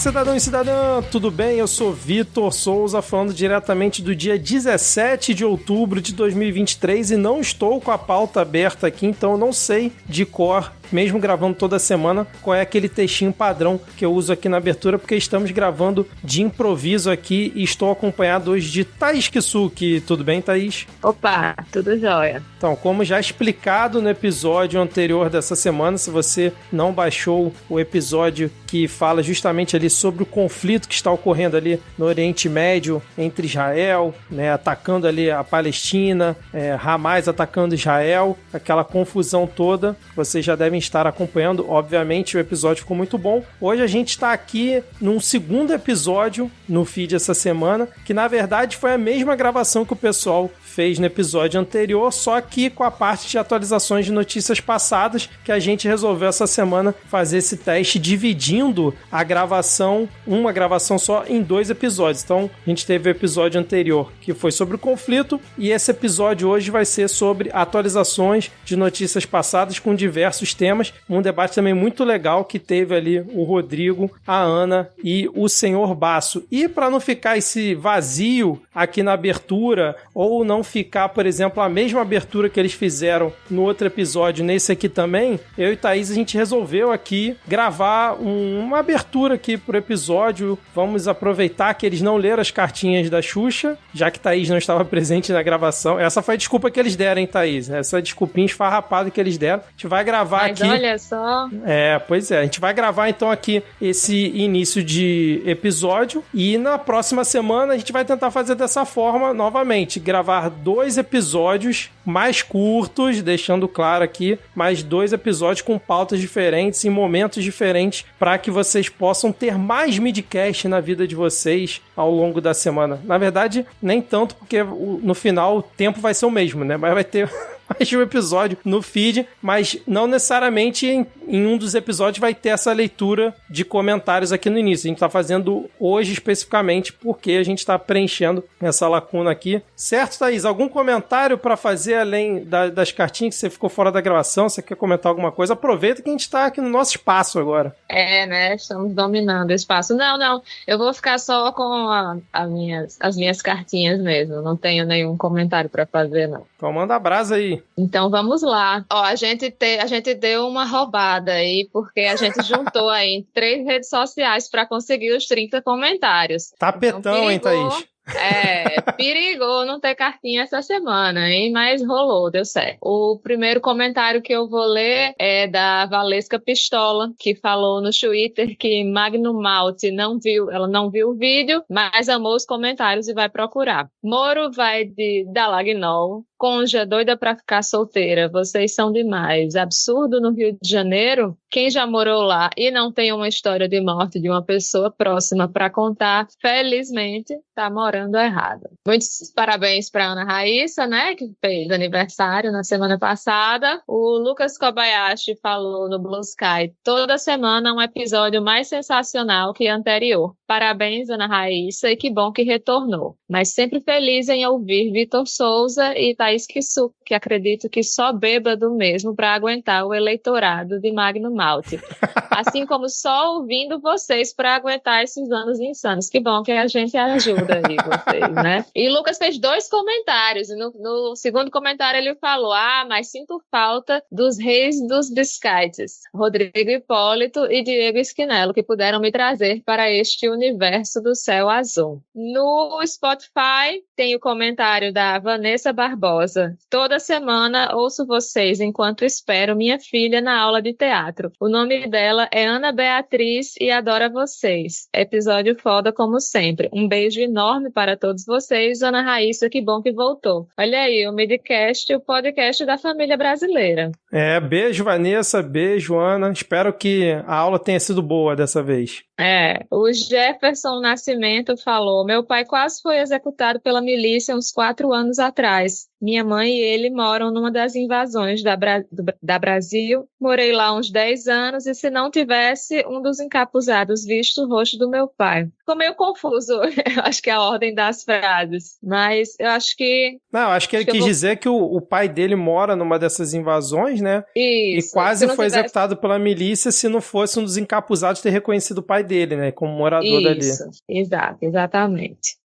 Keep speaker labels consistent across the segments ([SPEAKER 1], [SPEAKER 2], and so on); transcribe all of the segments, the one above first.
[SPEAKER 1] cidadão e cidadã, tudo bem? Eu sou Vitor Souza, falando diretamente do dia 17 de outubro de 2023 e não estou com a pauta aberta aqui, então eu não sei de cor, mesmo gravando toda semana, qual é aquele textinho padrão que eu uso aqui na abertura, porque estamos gravando de improviso aqui e estou acompanhado hoje de Thaís Kisuki. Tudo bem, Thaís?
[SPEAKER 2] Opa, tudo jóia.
[SPEAKER 1] Então, como já explicado no episódio anterior dessa semana, se você não baixou o episódio que fala justamente ali sobre o conflito que está ocorrendo ali no Oriente Médio entre Israel, né, atacando ali a Palestina, Hamas atacando Israel, aquela confusão toda, vocês já devem estar acompanhando. Obviamente o episódio ficou muito bom. Hoje a gente está aqui num segundo episódio no feed essa semana, que na verdade foi a mesma gravação que o pessoal fez no episódio anterior, só que com a parte de atualizações de notícias passadas, que a gente resolveu essa semana fazer esse teste dividindo a gravação, uma gravação só, em 2 episódios. Então a gente teve o episódio anterior que foi sobre o conflito e esse episódio hoje vai ser sobre atualizações de notícias passadas com diversos temas, um debate também muito legal que teve ali o Rodrigo, a Ana e o Senhor Basso. E para não ficar esse vazio aqui na abertura, ou não ficar, por exemplo, a mesma abertura que eles fizeram no outro episódio, nesse aqui também, eu e Thaís, a gente resolveu aqui gravar uma abertura aqui pro episódio. Vamos aproveitar que eles não leram as cartinhas da Xuxa, já que Thaís não estava presente na gravação. Essa foi a desculpa que eles deram, hein, Thaís? Essa desculpinha esfarrapada que eles deram. A gente vai gravar aqui...
[SPEAKER 2] Mas olha só...
[SPEAKER 1] Pois é. A gente vai gravar, então, aqui esse início de episódio e na próxima semana a gente vai tentar fazer dessa forma novamente. Gravar 2 episódios mais curtos, deixando claro aqui, mais 2 episódios com pautas diferentes, em momentos diferentes, para que vocês possam ter mais midcast na vida de vocês ao longo da semana. Na verdade, nem tanto, porque no final o tempo vai ser o mesmo, né? Mas vai ter... mais de um episódio no feed, mas não necessariamente em um dos episódios vai ter essa leitura de comentários aqui no início. A gente está fazendo hoje especificamente porque a gente está preenchendo essa lacuna aqui. Certo, Thaís? Algum comentário para fazer além das cartinhas que você ficou fora da gravação? Você quer comentar alguma coisa? Aproveita que a gente está aqui no nosso espaço agora.
[SPEAKER 2] Né? Estamos dominando o espaço. Não. Eu vou ficar só com as minhas cartinhas mesmo. Não tenho nenhum comentário para fazer, não.
[SPEAKER 1] Então manda a brasa aí.
[SPEAKER 2] Então vamos lá. A gente deu uma roubada aí, porque a gente juntou aí em 3 redes sociais para conseguir os 30 comentários.
[SPEAKER 1] Tapetão, então, hein, Thaís?
[SPEAKER 2] Perigou não ter cartinha essa semana, hein? Mas rolou, deu certo. O primeiro comentário que eu vou ler é da Valesca Pistola, que falou no Twitter que Magnum Malte ela não viu o vídeo, mas amou os comentários e vai procurar. Moro vai de Dalagnol. Conja, doida pra ficar solteira, vocês são demais. Absurdo no Rio de Janeiro? Quem já morou lá e não tem uma história de morte de uma pessoa próxima pra contar, felizmente tá morando errado. Muitos parabéns pra Ana Raíssa, né, que fez aniversário na semana passada. O Lucas Kobayashi falou no Blue Sky, toda semana um episódio mais sensacional que o anterior. Parabéns, Ana Raíssa, e que bom que retornou. Mas sempre feliz em ouvir Vitor Souza e Thaís Kisuki, que acredito que só bêbado mesmo para aguentar o eleitorado de Magnum Malte. Assim como só ouvindo vocês para aguentar esses anos insanos. Que bom que a gente ajuda aí vocês, né? E Lucas fez 2 comentários. E no segundo comentário ele falou, mas sinto falta dos reis dos biscoitos, Rodrigo Hipólito e Diego Esquinelo, que puderam me trazer para este universo do céu azul. No Spotify tem o comentário da Vanessa Barbosa. Toda semana ouço vocês enquanto espero minha filha na aula de teatro. O nome dela é Ana Beatriz e adora vocês. Episódio foda como sempre. Um beijo enorme para todos vocês. Ana Raíssa, que bom que voltou. Olha aí, o Midcast, o podcast da família brasileira.
[SPEAKER 1] Beijo, Vanessa, beijo, Ana. Espero que a aula tenha sido boa dessa vez.
[SPEAKER 2] O Jefferson Nascimento falou, meu pai quase foi executado pela milícia uns 4 anos atrás. Minha mãe e ele moram numa das invasões da Brasil. Morei lá uns 10 anos e se não tivesse um dos encapuzados visto o rosto do meu pai. Ficou meio confuso, eu acho que é a ordem das frases. Mas eu acho que...
[SPEAKER 1] Não, acho que ele quis dizer que o pai dele mora numa dessas invasões, né?
[SPEAKER 2] Isso.
[SPEAKER 1] E quase foi executado pela milícia se não fosse um dos encapuzados ter reconhecido o pai dele, né? Como morador dali.
[SPEAKER 2] Isso, exato, exatamente.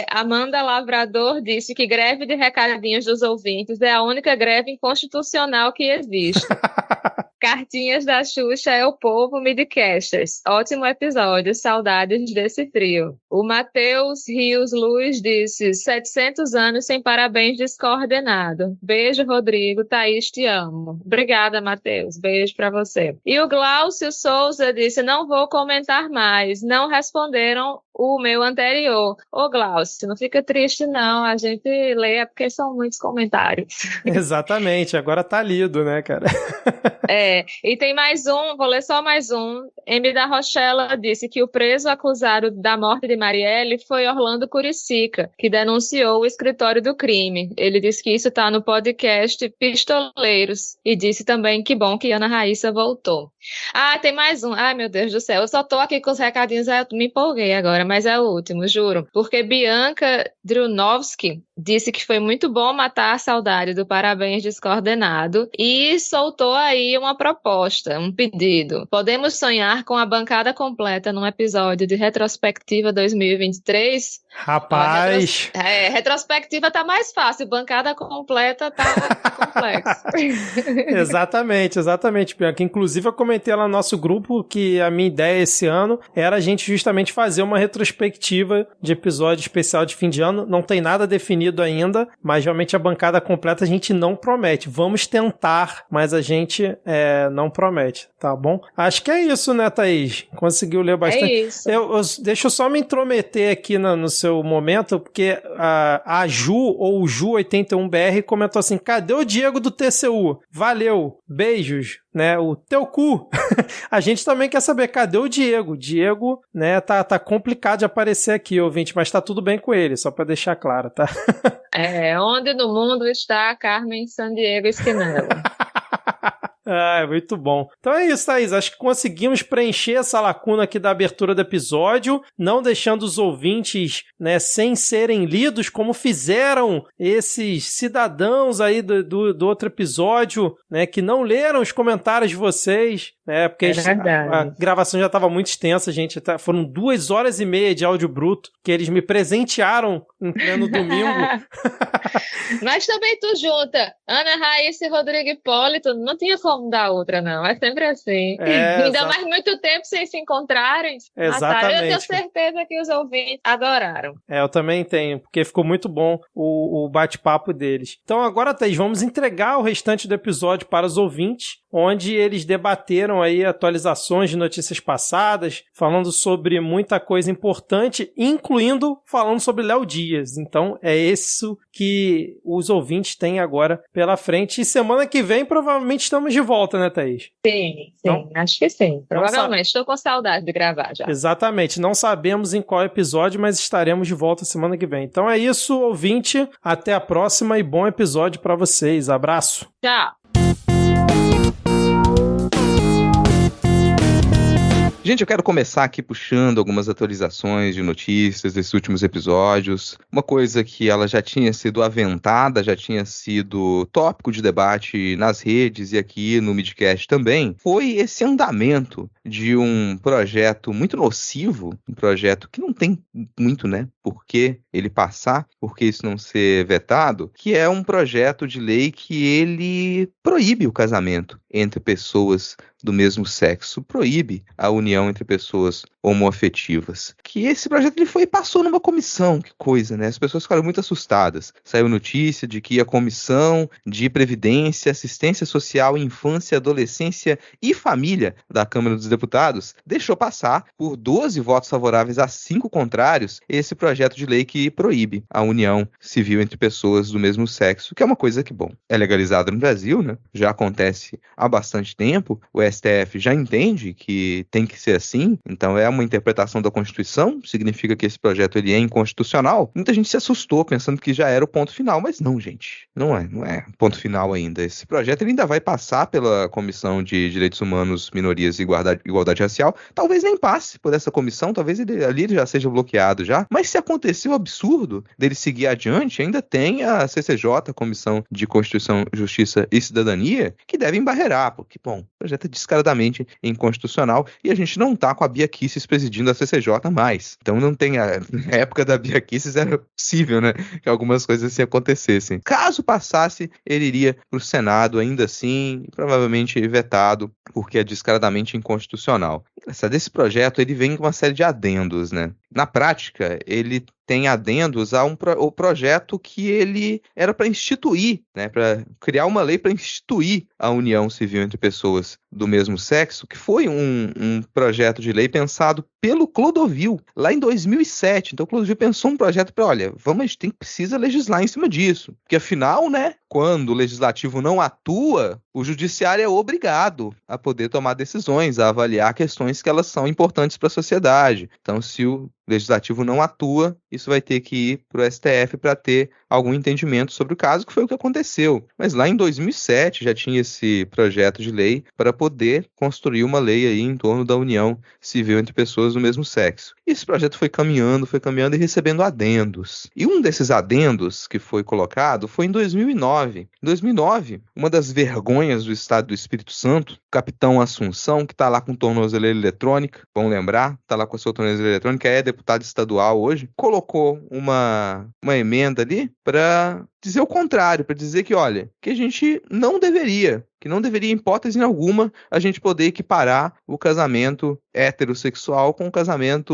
[SPEAKER 2] Amanda Lavrador disse que greve de recadinhos dos ouvintes é a única greve inconstitucional que existe. Cartinhas da Xuxa é o povo Midcasters. Ótimo episódio, saudades desse trio. O Matheus Rios Luz disse 700 anos sem parabéns descoordenado. Beijo, Rodrigo. Thaís, te amo. Obrigada, Matheus. Beijo pra você. E o Glaucio Souza disse, não vou comentar mais. Não responderam o meu anterior. Ô, Glaucio, não fica triste não, a gente lê porque são muitos comentários.
[SPEAKER 1] Exatamente, agora tá lido, né, cara?
[SPEAKER 2] E tem mais um, vou ler só mais um. M. da Rochella disse que o preso acusado da morte de Marielle foi Orlando Curicica, que denunciou o escritório do crime. Ele disse que isso está no podcast Pistoleiros e disse também que bom que Ana Raíssa voltou. Tem mais um. Ai, meu Deus do céu, eu só tô aqui com os recadinhos, eu me empolguei agora, mas é o último, juro. Porque Bianca Drunovski disse que foi muito bom matar a saudade do Parabéns Descoordenado e soltou aí uma proposta, um pedido. Podemos sonhar com a bancada completa num episódio de Retrospectiva 2023?
[SPEAKER 1] Rapaz!
[SPEAKER 2] Retrospectiva tá mais fácil, bancada completa tá complexo.
[SPEAKER 1] Exatamente, Bianca. Inclusive eu comentei lá no nosso grupo que a minha ideia esse ano era a gente justamente fazer uma retrospectiva de episódio especial de fim de ano. Não tem nada definido ainda, mas realmente a bancada completa a gente não promete. Vamos tentar, mas a gente não promete, tá bom? Acho que é isso, né, Thaís? Conseguiu ler bastante.
[SPEAKER 2] É isso.
[SPEAKER 1] Deixa eu só me intrometer aqui no seu momento, porque a Ju, ou o Ju81BR, comentou assim, cadê o Diego do TCU? Valeu, beijos, né, o teu cu. A gente também quer saber, cadê o Diego? Diego, né, tá complicado de aparecer aqui, ouvinte, mas tá tudo bem com ele, só pra deixar claro, tá?
[SPEAKER 2] Onde no mundo está Carmen Sandiego Esquinelo?
[SPEAKER 1] Muito bom. Então é isso, Thaís. Acho que conseguimos preencher essa lacuna aqui da abertura do episódio, não deixando os ouvintes, né, sem serem lidos, como fizeram esses cidadãos aí do outro episódio, né, que não leram os comentários de vocês, né, porque a gravação já estava muito extensa, gente. Foram 2h30 de áudio bruto que eles me presentearam em pleno domingo.
[SPEAKER 2] Mas também tu junta Ana Raíssa e Rodrigo Hipólito, não tinha como dar outra, não. É sempre assim. Ainda mais muito tempo sem se encontrarem.
[SPEAKER 1] Exatamente.
[SPEAKER 2] Eu tenho certeza que os ouvintes adoraram.
[SPEAKER 1] Eu também tenho, porque ficou muito bom o bate-papo deles. Então agora, Thaís, vamos entregar o restante do episódio para os ouvintes, onde eles debateram aí atualizações de notícias passadas, falando sobre muita coisa importante, incluindo falando sobre Léo Dias. Então é isso que os ouvintes têm agora pela frente. E semana que vem provavelmente estamos de volta, né, Thaís?
[SPEAKER 2] Sim, então, acho que sim. Provavelmente. Estou com saudade de gravar já.
[SPEAKER 1] Exatamente. Não sabemos em qual episódio, mas estaremos de volta semana que vem. Então é isso, ouvinte. Até a próxima e bom episódio para vocês. Abraço.
[SPEAKER 2] Tchau.
[SPEAKER 3] Gente, eu quero começar aqui puxando algumas atualizações de notícias desses últimos episódios. Uma coisa que ela já tinha sido aventada, já tinha sido tópico de debate nas redes e aqui no Midcast também, foi esse andamento de um projeto muito nocivo, um projeto que não tem muito, né, por que ele passar, por que isso não ser vetado, que é um projeto de lei que ele proíbe o casamento entre pessoas do mesmo sexo, proíbe a união entre pessoas homoafetivas. Que esse projeto ele passou numa comissão, que coisa, né? As pessoas ficaram muito assustadas. Saiu notícia de que a Comissão de Previdência, Assistência Social, Infância, Adolescência e Família da Câmara dos Deputados deixou passar, por 12 votos favoráveis a 5 contrários, esse projeto de lei que proíbe a união civil entre pessoas do mesmo sexo, que é uma coisa que, bom, é legalizada no Brasil, né? Já acontece há bastante tempo, o STF já entende que tem que ser assim, então é uma interpretação da Constituição, significa que esse projeto ele é inconstitucional. Muita gente se assustou pensando que já era o ponto final, mas não, gente, não é ponto final ainda. Esse projeto ele ainda vai passar pela Comissão de Direitos Humanos, Minorias e Igualdade Racial, talvez nem passe por essa comissão, talvez ele já seja bloqueado já, mas se acontecer o absurdo dele seguir adiante, ainda tem a CCJ, a Comissão de Constituição, Justiça e Cidadania, que deve embarrear, porque, bom, o projeto é de descaradamente inconstitucional, e a gente não tá com a Bia Kicis presidindo a CCJ mais. Então não tem na época da Bia Kicis era possível, né, que algumas coisas assim acontecessem. Caso passasse, ele iria para o Senado ainda assim, provavelmente vetado, porque é descaradamente inconstitucional. Esse projeto ele vem com uma série de adendos, né? Na prática, ele tem adendos a o projeto que ele era para instituir, né, para criar uma lei para instituir a união civil entre pessoas do mesmo sexo, que foi um projeto de lei pensado pelo Clodovil, lá em 2007. Então o Clodovil pensou um projeto para, olha, a gente precisa legislar em cima disso, porque afinal, né, quando o legislativo não atua, o judiciário é obrigado a poder tomar decisões, a avaliar questões que elas são importantes para a sociedade. Então, se o legislativo não atua, isso vai ter que ir para o STF para ter algum entendimento sobre o caso, que foi o que aconteceu. Mas lá em 2007 já tinha esse projeto de lei para poder construir uma lei aí em torno da união civil entre pessoas do mesmo sexo. E esse projeto foi caminhando e recebendo adendos. E um desses adendos que foi colocado foi em 2009. Em 2009, uma das vergonhas do Estado do Espírito Santo, o capitão Assunção, que está lá com tornozeleira eletrônica, vamos lembrar, está lá com a sua tornozeleira eletrônica, é deputado estadual hoje, colocou uma emenda ali para dizer o contrário, para dizer que, olha, que a gente não deveria, em hipótese alguma, a gente poder equiparar o casamento heterossexual com o casamento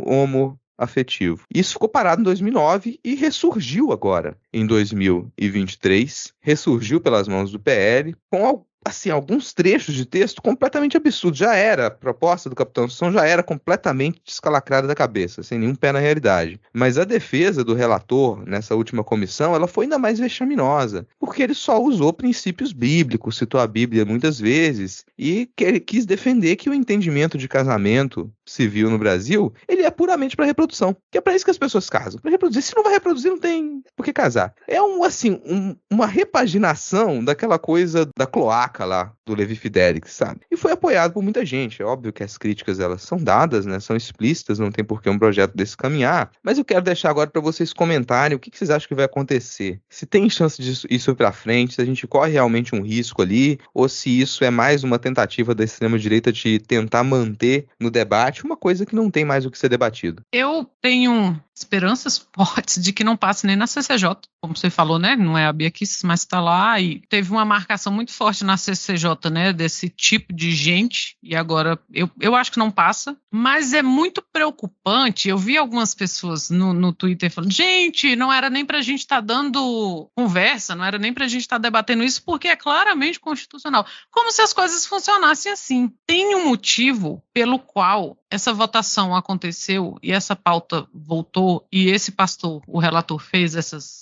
[SPEAKER 3] homoafetivo. Isso ficou parado em 2009 e ressurgiu agora, em 2023, ressurgiu pelas mãos do PL, com alguns trechos de texto completamente absurdos. A proposta do capitão Assunção já era completamente descalacrada da cabeça, sem nenhum pé na realidade. Mas a defesa do relator nessa última comissão, ela foi ainda mais vexaminosa, porque ele só usou princípios bíblicos, citou a Bíblia muitas vezes, e quis defender que o entendimento de casamento civil no Brasil, ele é puramente para reprodução, que é para isso que as pessoas casam, para reproduzir. Se não vai reproduzir, não tem por que casar. É uma repaginação daquela coisa da cloaca lá do Levi Fidelix, sabe? E foi apoiado por muita gente. É óbvio que as críticas, elas são dadas, né? São explícitas, não tem por que um projeto desse caminhar. Mas eu quero deixar agora para vocês comentarem o que vocês acham que vai acontecer. Se tem chance disso ir para frente, se a gente corre realmente um risco ali, ou se isso é mais uma tentativa da extrema-direita de tentar manter no debate uma coisa que não tem mais o que ser debatido.
[SPEAKER 4] Eu tenho esperanças fortes de que não passe nem na CCJ, como você falou, né? Não é a Bia Kicis, mas está lá, e teve uma marcação muito forte na CCJ, né? Desse tipo de gente, e agora eu acho que não passa, mas é muito preocupante. Eu vi algumas pessoas no Twitter falando, gente, não era nem pra gente estar dando conversa, não era nem pra gente estar debatendo isso, porque é claramente constitucional. Como se as coisas funcionassem assim. Tem um motivo pelo qual essa votação aconteceu e essa pauta voltou e esse pastor, o relator, fez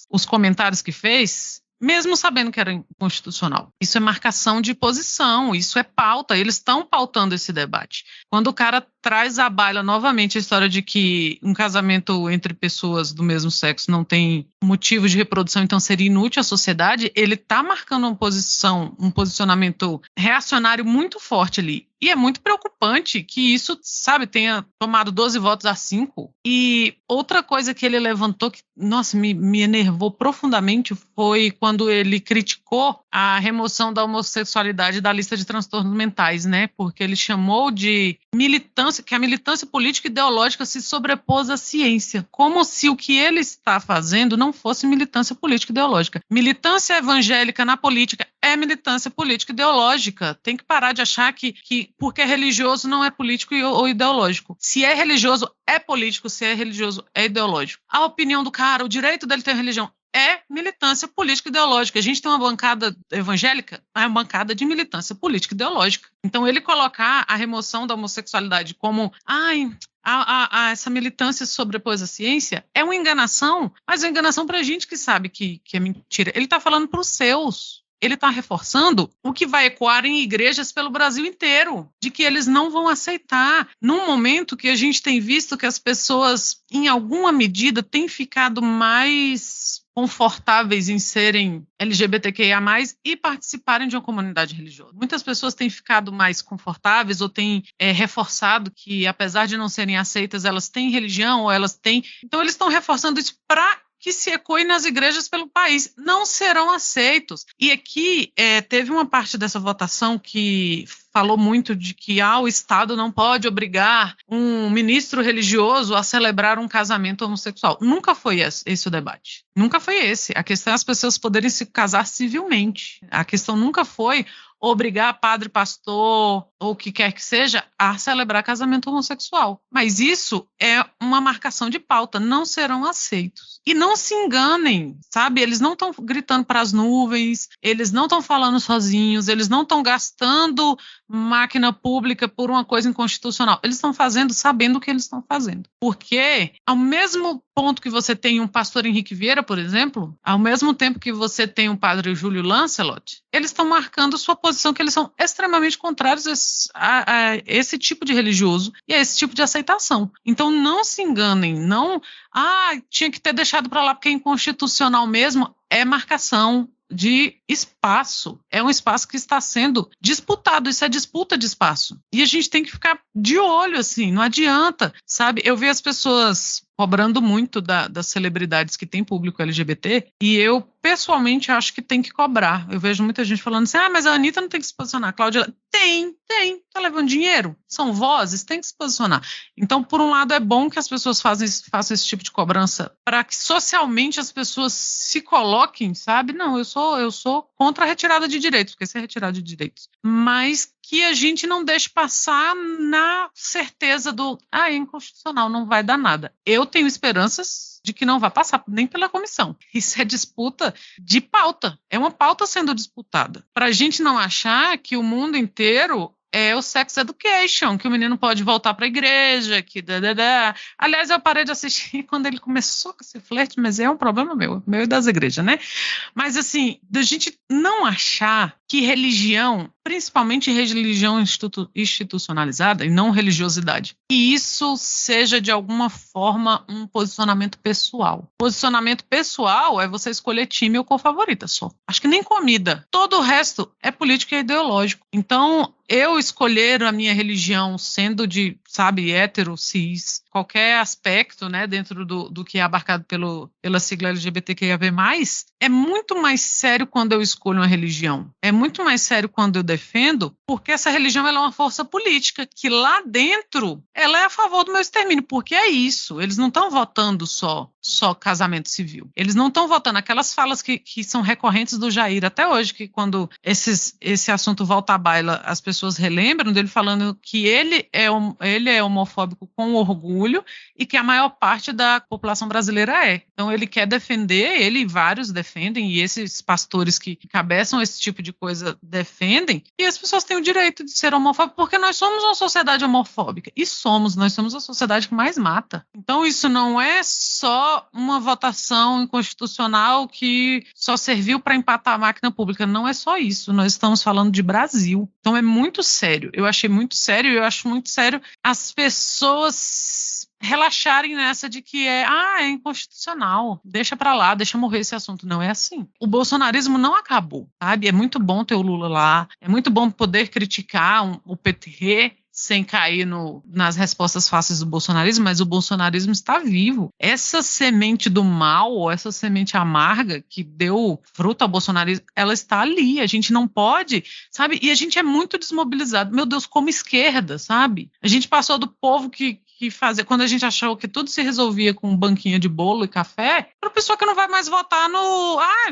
[SPEAKER 4] os comentários que fez, mesmo sabendo que era inconstitucional. Isso é marcação de posição, isso é pauta, eles estão pautando esse debate. Quando o cara traz à baila novamente a história de que um casamento entre pessoas do mesmo sexo não tem motivo de reprodução, então seria inútil à sociedade, ele está marcando um posicionamento reacionário muito forte ali. E é muito preocupante que isso, sabe, tenha tomado 12 votos a 5. E outra coisa que ele levantou que, nossa, me enervou profundamente foi quando ele criticou a remoção da homossexualidade da lista de transtornos mentais, né? Porque ele chamou de militância, que a militância política e ideológica se sobrepôs à ciência, como se o que ele está fazendo não fosse militância política e ideológica. Militância evangélica na política é militância política e ideológica. Tem que parar de achar que porque é religioso não é político ou ideológico. Se é religioso, é político. Se é religioso, é ideológico. A opinião do cara, o direito dele ter religião, é militância política e ideológica. A gente tem uma bancada evangélica, é uma bancada de militância política e ideológica. Então, ele colocar a remoção da homossexualidade como essa militância sobrepôs a ciência é uma enganação, mas é uma enganação para a gente que sabe que é mentira. Ele está falando para os seus. Ele está reforçando o que vai ecoar em igrejas pelo Brasil inteiro, de que eles não vão aceitar, num momento que a gente tem visto que as pessoas, em alguma medida, têm ficado mais confortáveis em serem LGBTQIA+, e participarem de uma comunidade religiosa. Muitas pessoas têm ficado mais confortáveis ou têm reforçado que, apesar de não serem aceitas, elas têm religião ou elas têm... Então, eles estão reforçando isso para que se ecoe nas igrejas pelo país. Não serão aceitos. E aqui teve uma parte dessa votação que falou muito de que o Estado não pode obrigar um ministro religioso a celebrar um casamento homossexual. Nunca foi esse o debate. Nunca foi esse. A questão é as pessoas poderem se casar civilmente. A questão nunca foi obrigar padre, pastor ou o que quer que seja a celebrar casamento homossexual. Mas isso é uma marcação de pauta, não serão aceitos. E não se enganem, sabe? Eles não estão gritando para as nuvens, eles não estão falando sozinhos, eles não estão gastando máquina pública por uma coisa inconstitucional. Eles estão fazendo sabendo o que eles estão fazendo. Porque, ao mesmo ponto que você tem um pastor Henrique Vieira, por exemplo, ao mesmo tempo que você tem um padre Júlio Lancelot, eles estão marcando sua posição que eles são extremamente contrários a esse tipo de religioso e a esse tipo de aceitação. Então, não se enganem, não... tinha que ter deixado para lá porque é inconstitucional mesmo, é marcação de espaço. É um espaço que está sendo disputado, isso é disputa de espaço. E a gente tem que ficar de olho, assim, não adianta, sabe? Eu vi as pessoas cobrando muito das celebridades que têm público LGBT, e eu, pessoalmente, acho que tem que cobrar. Eu vejo muita gente falando assim, mas a Anitta não tem que se posicionar. A Cláudia, tem, tá levando dinheiro, são vozes, tem que se posicionar. Então, por um lado, é bom que as pessoas façam esse tipo de cobrança para que socialmente as pessoas se coloquem, sabe? Não, eu sou contra a retirada de direitos, porque isso é retirada de direitos. Mas que a gente não deixe passar na certeza é inconstitucional, não vai dar nada. Eu tenho esperanças de que não vai passar nem pela comissão. Isso é disputa de pauta. É uma pauta sendo disputada. Para a gente não achar que o mundo inteiro é o sex education, que o menino pode voltar para a igreja, que Aliás, eu parei de assistir quando ele começou com esse flerte, mas é um problema meu e das igrejas, né? Mas, assim, da gente não achar que religião, principalmente religião institucionalizada e não religiosidade, e isso seja de alguma forma um posicionamento pessoal. Posicionamento pessoal é você escolher time ou cor favorita só. Acho que nem comida. Todo o resto é político e ideológico. Então, eu escolher a minha religião sendo de, hétero, cis, qualquer aspecto, né, dentro do que é abarcado pela sigla LGBTQIA+, é muito mais sério quando eu escolho uma religião. É muito mais sério quando eu defendo, porque essa religião ela é uma força política, que lá dentro ela é a favor do meu extermínio, porque é isso. Eles não estão votando só casamento civil. Eles não estão votando aquelas falas que são recorrentes do Jair até hoje, que quando esse assunto volta à baila, as pessoas relembram dele falando que ele é homofóbico com orgulho e que a maior parte da população brasileira é. Então ele quer defender, ele e vários defendem, e esses pastores que cabeçam esse tipo de coisa defendem, e as pessoas têm o direito de ser homofóbicas, porque nós somos uma sociedade homofóbica, e nós somos a sociedade que mais mata. Então isso não é só uma votação inconstitucional que só serviu para empatar a máquina pública, não é só isso, nós estamos falando de Brasil. Então é muito sério, eu achei muito sério, e eu acho muito sério as pessoas relaxarem nessa de que é inconstitucional, deixa pra lá, deixa morrer esse assunto. Não é assim. O bolsonarismo não acabou, sabe? É muito bom ter o Lula lá, é muito bom poder criticar o PT sem cair nas respostas fáceis do bolsonarismo, mas o bolsonarismo está vivo. Essa semente do mal, essa semente amarga que deu fruto ao bolsonarismo, ela está ali, a gente não pode, sabe? E a gente é muito desmobilizado. Meu Deus, como esquerda, sabe? A gente passou do povo que fazer, quando a gente achou que tudo se resolvia com banquinha de bolo e café, para a pessoa que não vai mais votar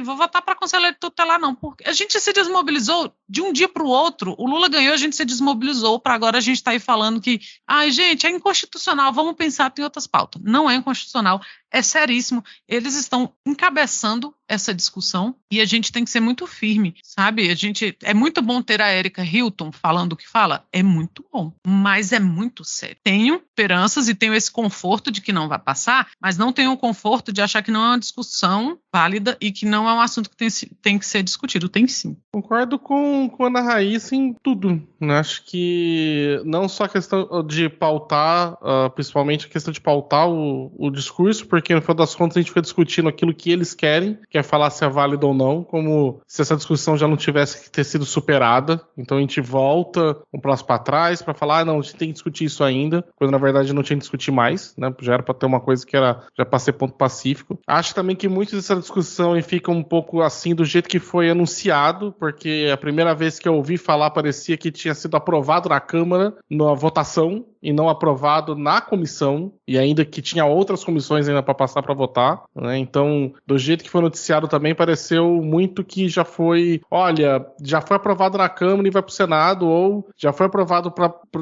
[SPEAKER 4] vou votar para conselheiro tutelar, não, porque a gente se desmobilizou de um dia para o outro. O Lula ganhou, a gente se desmobilizou, para agora a gente está aí falando que, gente, é inconstitucional, vamos pensar em outras pautas. Não é inconstitucional, é seríssimo. Eles estão encabeçando essa discussão e a gente tem que ser muito firme, sabe? É muito bom ter a Erika Hilton falando o que fala, é muito bom, mas é muito sério. Tenho esperanças e tenho esse conforto de que não vai passar, mas não tenho o conforto de achar que não é uma discussão válida e que não é um assunto que tem que ser discutido. Tem sim.
[SPEAKER 5] Concordo com a Ana Raíssa em tudo. Acho que não só a questão de pautar, principalmente a questão de pautar o discurso, porque no final das contas a gente fica discutindo aquilo que eles querem, que quer falar se é válido ou não, como se essa discussão já não tivesse que ter sido superada. Então a gente volta um passo para trás para falar, não, a gente tem que discutir isso ainda, quando na verdade não tinha que discutir mais, né? Já era para ter uma coisa que era já para ser ponto pacífico. Acho também que muito dessa discussão fica um pouco assim do jeito que foi anunciado, porque a primeira vez que eu ouvi falar parecia que tinha sido aprovado na Câmara na votação e não aprovado na comissão, e ainda que tinha outras comissões ainda para passar para votar, né? Então, do jeito que foi noticiado também, pareceu muito que já foi, olha, já foi aprovado na Câmara e vai para o Senado, ou já foi aprovado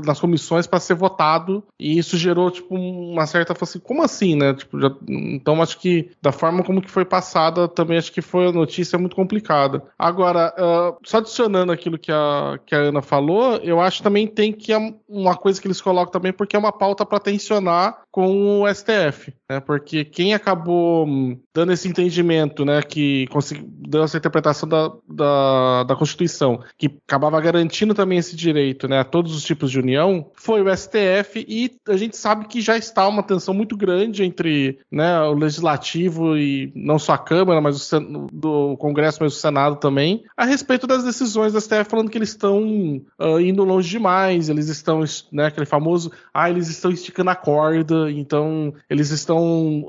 [SPEAKER 5] nas comissões para ser votado, e isso gerou, tipo, uma certa, assim, como assim, né? Tipo, então, acho que da forma como que foi passada, também acho que foi a notícia muito complicada. Agora, só adicionando aquilo que a Ana falou, eu acho também tem que uma coisa que eles colocam também, porque é uma pauta para tensionar com o STF, né? Porque quem acabou dando esse entendimento, né, que deu essa interpretação da Constituição, que acabava garantindo também esse direito, né, a todos os tipos de união, foi o STF, e a gente sabe que já está uma tensão muito grande entre, né, o Legislativo e não só a Câmara, mas do Congresso, mas o Senado também, a respeito das decisões do STF, falando que eles estão indo longe demais, eles estão, né, aquele famoso, eles estão esticando a corda, então eles estão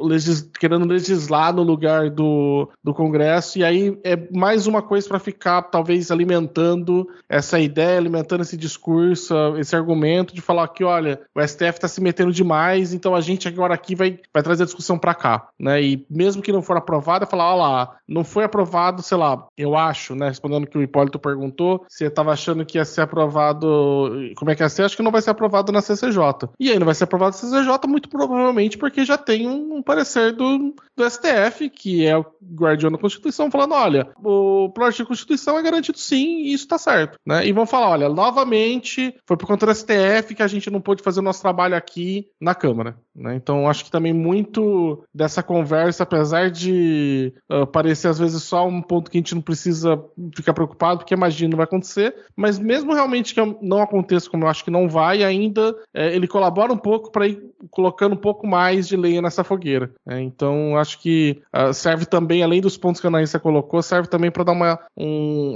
[SPEAKER 5] querendo legislar no lugar do Congresso, e aí é mais uma coisa para ficar, talvez, alimentando essa ideia, alimentando esse discurso, esse argumento de falar que, olha, o STF está se metendo demais, então a gente agora aqui vai trazer a discussão para cá, né? E mesmo que não for aprovado, é falar, olha lá, não foi aprovado, sei lá, eu acho, né? Respondendo o que o Hipólito perguntou, se eu estava achando que ia ser aprovado, como é que ia ser? Acho que não vai ser aprovado na CCJ. E aí não vai ser aprovado na CCJ, muito provavelmente porque já tem um parecer do STF, que é o guardião da Constituição, falando, olha, o plano de Constituição é garantido sim, e isso tá certo, né? E vão falar, olha, novamente, foi por conta do STF que a gente não pôde fazer o nosso trabalho aqui na Câmara, né? Então, acho que também muito dessa conversa, apesar de parecer às vezes só um ponto que a gente não precisa ficar preocupado, porque imagina, não vai acontecer, mas mesmo realmente que não aconteça, como eu acho que não vai, ainda ele colabora um pouco para ir colocando um pouco mais de lenha nessa fogueira, né? Então, acho que serve também, além dos pontos que a Anaísa colocou, serve também para dar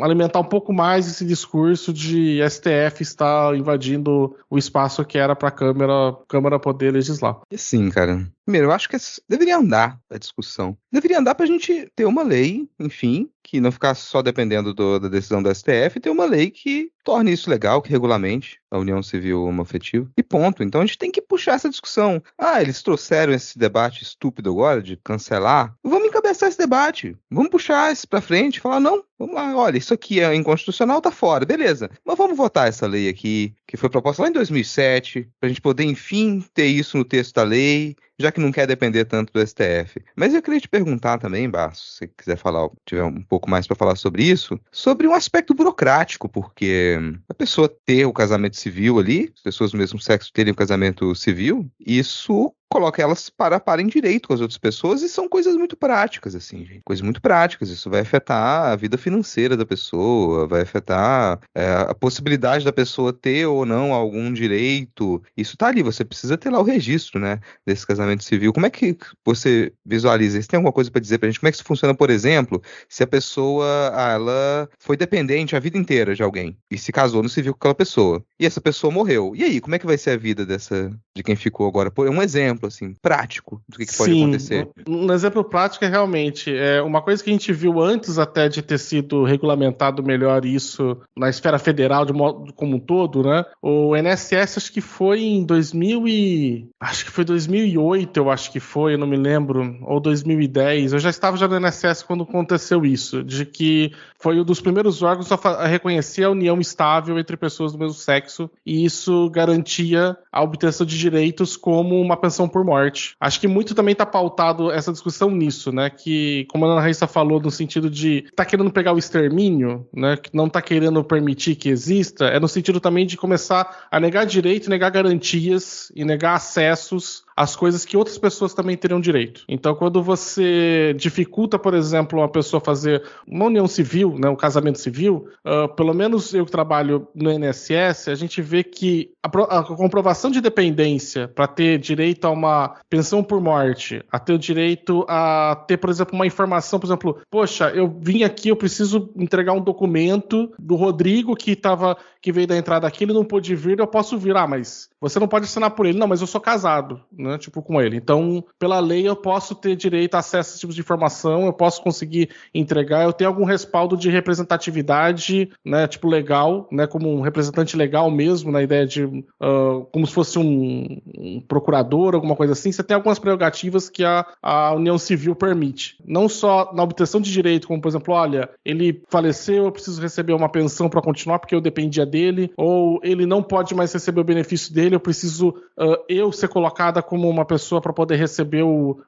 [SPEAKER 5] alimentar um pouco mais esse discurso de STF estar invadindo o espaço que era para a Câmara poder legislar.
[SPEAKER 3] Sim, cara. Primeiro, eu acho que deveria andar a discussão. Deveria andar pra gente ter uma lei, enfim, que não ficasse só dependendo da decisão do STF, ter uma lei que torne isso legal, que regulamente a união civil homoafetiva. E ponto. Então a gente tem que puxar essa discussão. Eles trouxeram esse debate estúpido agora de cancelar. Vamos encabeçar esse debate. Vamos puxar isso pra frente. Falar, não, vamos lá, olha, isso aqui é inconstitucional, tá fora. Beleza. Mas vamos votar essa lei aqui, que foi proposta lá em 2007, pra gente poder, enfim, ter isso no texto da lei, já que não quer depender tanto do STF. Mas eu queria te perguntar também, Barço, se você quiser falar, tiver um pouco mais para falar sobre isso, sobre um aspecto burocrático, porque a pessoa ter o casamento civil ali, as pessoas do mesmo sexo terem o casamento civil, isso coloca elas para em direito com as outras pessoas, e são coisas muito práticas, assim, gente. Coisas muito práticas. Isso vai afetar a vida financeira da pessoa, vai afetar a possibilidade da pessoa ter ou não algum direito. Isso tá ali, você precisa ter lá o registro, né, desse casamento civil. Como é que você visualiza? Você tem alguma coisa para dizer pra gente? Como é que isso funciona, por exemplo, se a pessoa, ela foi dependente a vida inteira de alguém e se casou no civil com aquela pessoa, e essa pessoa morreu. E aí, como é que vai ser a vida de quem ficou agora? Por um exemplo, assim, prático do que pode acontecer.
[SPEAKER 5] Um exemplo prático é realmente uma coisa que a gente viu antes até de ter sido regulamentado melhor isso na esfera federal de modo como um todo, né? O INSS acho que foi em 2008, eu acho que foi, eu não me lembro, ou 2010. Eu já estava no INSS quando aconteceu isso, de que foi um dos primeiros órgãos a reconhecer a união estável entre pessoas do mesmo sexo, e isso garantia a obtenção de direitos como uma pensão por morte. Acho que muito também está pautado essa discussão nisso, né? Que, como a Ana Raíssa falou, no sentido de tá querendo pegar o extermínio, né? Que não tá querendo permitir que exista, é no sentido também de começar a negar direito, negar garantias e negar acessos as coisas que outras pessoas também teriam direito. Então, quando você dificulta, por exemplo, uma pessoa fazer uma união civil, né, um casamento civil, pelo menos eu que trabalho no INSS, a gente vê que a comprovação de dependência para ter direito a uma pensão por morte, a ter o direito a ter, por exemplo, uma informação, por exemplo, poxa, eu vim aqui, eu preciso entregar um documento do Rodrigo que veio da entrada aqui, ele não pôde vir, eu posso vir. Mas você não pode assinar por ele. Não, mas eu sou casado, né, tipo, com ele. Então, pela lei, eu posso ter direito a acesso a esse tipo de informação, eu posso conseguir entregar, eu tenho algum respaldo de representatividade, né, tipo, legal, né, como um representante legal mesmo, na ideia de como se fosse um procurador, alguma coisa assim. Você tem algumas prerrogativas que a União Civil permite. Não só na obtenção de direito, como, por exemplo, olha, ele faleceu, eu preciso receber uma pensão para continuar porque eu dependia dele, ou ele não pode mais receber o benefício dele, eu preciso eu ser colocada como uma pessoa para poder receber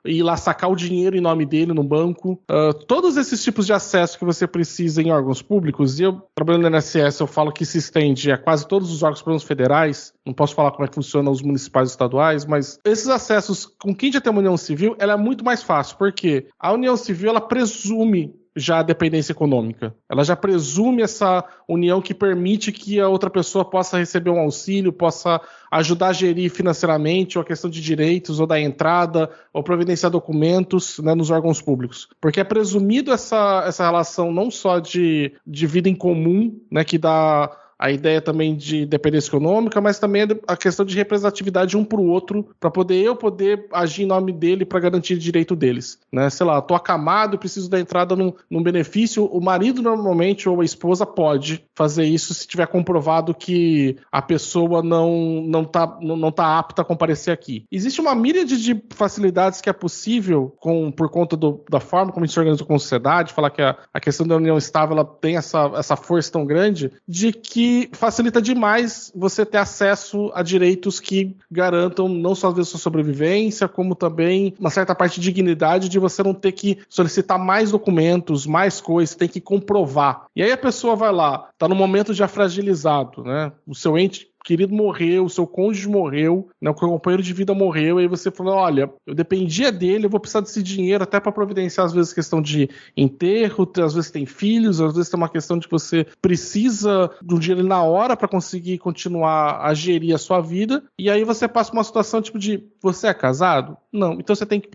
[SPEAKER 5] ir lá sacar o dinheiro em nome dele no banco. Todos esses tipos de acesso que você precisa em órgãos públicos, e eu, trabalhando no INSS, eu falo que se estende a quase todos os órgãos públicos federais. Não posso falar como é que funciona os municipais e estaduais, mas esses acessos, com quem já tem uma união civil, ela é muito mais fácil, porque a união civil, ela presume já a dependência econômica. Ela já presume essa união que permite que a outra pessoa possa receber um auxílio, possa ajudar a gerir financeiramente, ou a questão de direitos, ou da entrada, ou providenciar documentos, né, nos órgãos públicos. Porque é presumido essa relação não só de vida em comum, né, que dá a ideia também de dependência econômica, mas também a questão de representatividade um para o outro, para eu poder agir em nome dele para garantir o direito deles. Né? Sei lá, estou acamado, preciso da entrada num benefício, o marido normalmente ou a esposa pode fazer isso se tiver comprovado que a pessoa não tá apta a comparecer aqui. Existe uma míriade de facilidades que é possível por conta da forma como a gente se organiza com a sociedade, falar que a questão da união estável ela tem essa força tão grande, de que facilita demais você ter acesso a direitos que garantam não só a sua sobrevivência, como também uma certa parte de dignidade de você não ter que solicitar mais documentos, mais coisas, tem que comprovar. E aí a pessoa vai lá, tá no momento já fragilizado, né? O seu ente querido morreu, o seu cônjuge morreu, né, o companheiro de vida morreu, e aí você falou, olha, eu dependia dele, eu vou precisar desse dinheiro até para providenciar, às vezes, questão de enterro, às vezes tem filhos, às vezes tem uma questão de que você precisa de um dinheiro na hora para conseguir continuar a gerir a sua vida, e aí você passa uma situação tipo de, você é casado? Não, então você tem que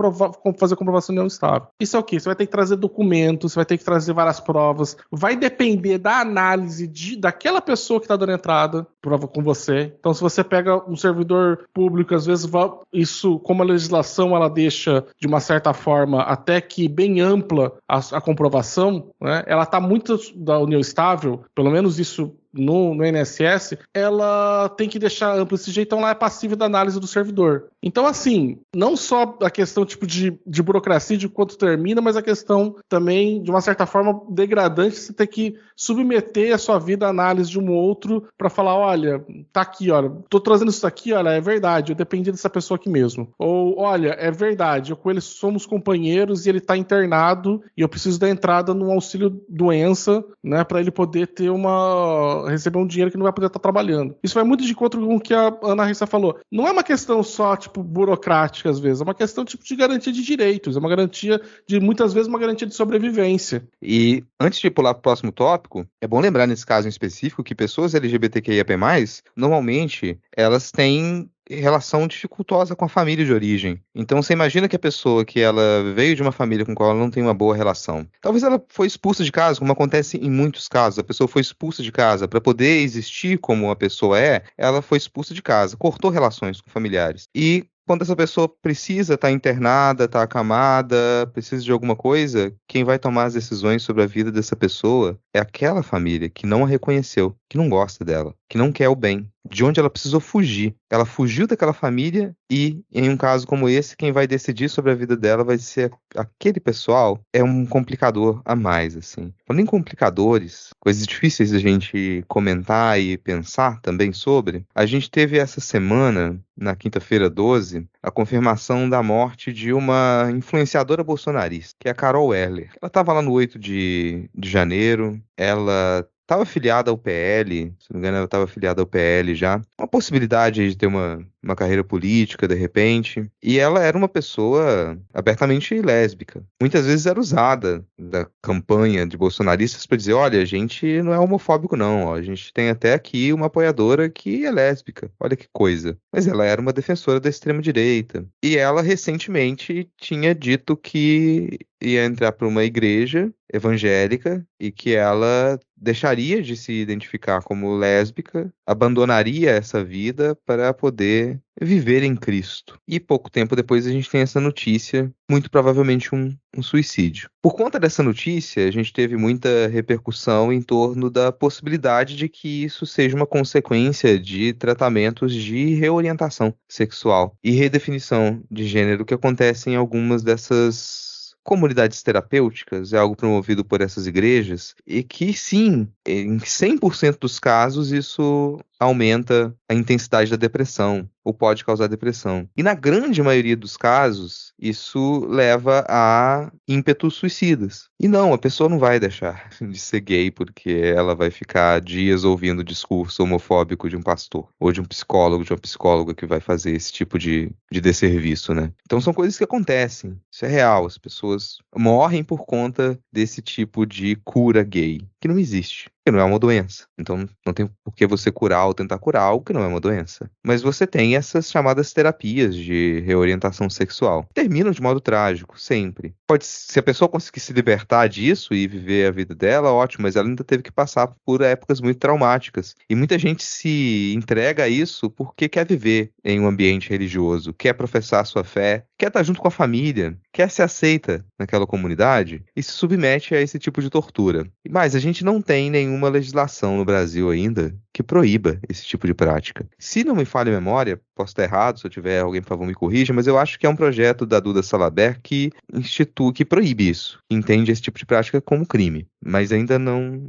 [SPEAKER 5] fazer comprovação de união estável. Isso é o quê? Você vai ter que trazer documentos, você vai ter que trazer várias provas, vai depender da análise daquela pessoa que está dando entrada, prova com você. Então, se você pega um servidor público, às vezes isso, como a legislação ela deixa de uma certa forma até que bem ampla a comprovação, né, ela está muito da união estável, pelo menos isso no INSS, ela tem que deixar amplo esse jeito, então ela é passível da análise do servidor. Então, assim, não só a questão tipo de burocracia de quanto termina, mas a questão também, de uma certa forma, degradante, você ter que submeter a sua vida à análise de um outro para falar, olha, tá aqui, olha, tô trazendo isso aqui, olha, é verdade, eu dependi dessa pessoa aqui mesmo. Ou, olha, é verdade, eu com ele somos companheiros e ele tá internado e eu preciso da entrada no auxílio doença, né, para ele poder ter receber um dinheiro que não vai poder estar trabalhando. Isso vai muito de encontro com o que a Ana Rissa falou. Não é uma questão só, tipo, burocrática, às vezes. É uma questão, tipo, de garantia de direitos. É uma garantia muitas vezes, uma garantia de sobrevivência.
[SPEAKER 3] E, antes de pular para o próximo tópico, é bom lembrar, nesse caso em específico, que pessoas LGBTQIAP+, normalmente, elas têm relação dificultosa com a família de origem. Então você imagina que a pessoa que ela veio de uma família com a qual ela não tem uma boa relação. Talvez ela foi expulsa de casa, como acontece em muitos casos. A pessoa foi expulsa de casa. Para poder existir como a pessoa ela foi expulsa de casa, cortou relações com familiares. E quando essa pessoa precisa estar internada, estar acamada, precisa de alguma coisa, quem vai tomar as decisões sobre a vida dessa pessoa é aquela família que não a reconheceu, que não gosta dela, que não quer o bem, de onde ela precisou fugir. Ela fugiu daquela família e, em um caso como esse, quem vai decidir sobre a vida dela vai ser aquele pessoal. É um complicador a mais, assim. Falando em complicadores, coisas difíceis da gente comentar e pensar também sobre, a gente teve essa semana, na quinta-feira 12, a confirmação da morte de uma influenciadora bolsonarista, que é a Carol Erler. Ela estava lá no 8 de janeiro, ela estava afiliada ao PL, se não me engano, ela estava afiliada ao PL já. Uma possibilidade de ter uma carreira política, de repente. E ela era uma pessoa abertamente lésbica. Muitas vezes era usada da campanha de bolsonaristas para dizer, olha, a gente não é homofóbico não, ó. A gente tem até aqui uma apoiadora que é lésbica. Olha que coisa. Mas ela era uma defensora da extrema-direita. E ela recentemente tinha dito que ia entrar para uma igreja evangélica e que ela deixaria de se identificar como lésbica, abandonaria essa vida para poder viver em Cristo. E pouco tempo depois a gente tem essa notícia, muito provavelmente um suicídio. Por conta dessa notícia, a gente teve muita repercussão em torno da possibilidade de que isso seja uma consequência de tratamentos de reorientação sexual e redefinição de gênero que acontecem em algumas dessas comunidades terapêuticas, é algo promovido por essas igrejas, e que sim, em 100% dos casos isso aumenta a intensidade da depressão, ou pode causar depressão. E na grande maioria dos casos, isso leva a ímpetos suicidas. E não, a pessoa não vai deixar de ser gay porque ela vai ficar dias ouvindo discurso homofóbico de um pastor, ou de um psicólogo, de uma psicóloga que vai fazer esse tipo de desserviço, né? Então são coisas que acontecem, isso é real, as pessoas morrem por conta desse tipo de cura gay, que não existe. Que não é uma doença. Então não tem por que você curar ou tentar curar algo que não é uma doença. Mas você tem essas chamadas terapias de reorientação sexual. Terminam de modo trágico, sempre. Se a pessoa conseguir se libertar disso e viver a vida dela, ótimo, mas ela ainda teve que passar por épocas muito traumáticas. E muita gente se entrega a isso porque quer viver em um ambiente religioso, quer professar a sua fé, quer estar junto com a família, quer ser aceita naquela comunidade e se submete a esse tipo de tortura. Mas a gente não tem nenhuma legislação no Brasil ainda que proíba esse tipo de prática. Se não me falha a memória, posso estar errado, se eu tiver alguém, por favor, me corrija, mas eu acho que é um projeto da Duda Salabert que que proíbe isso, que entende esse tipo de prática como crime, mas ainda não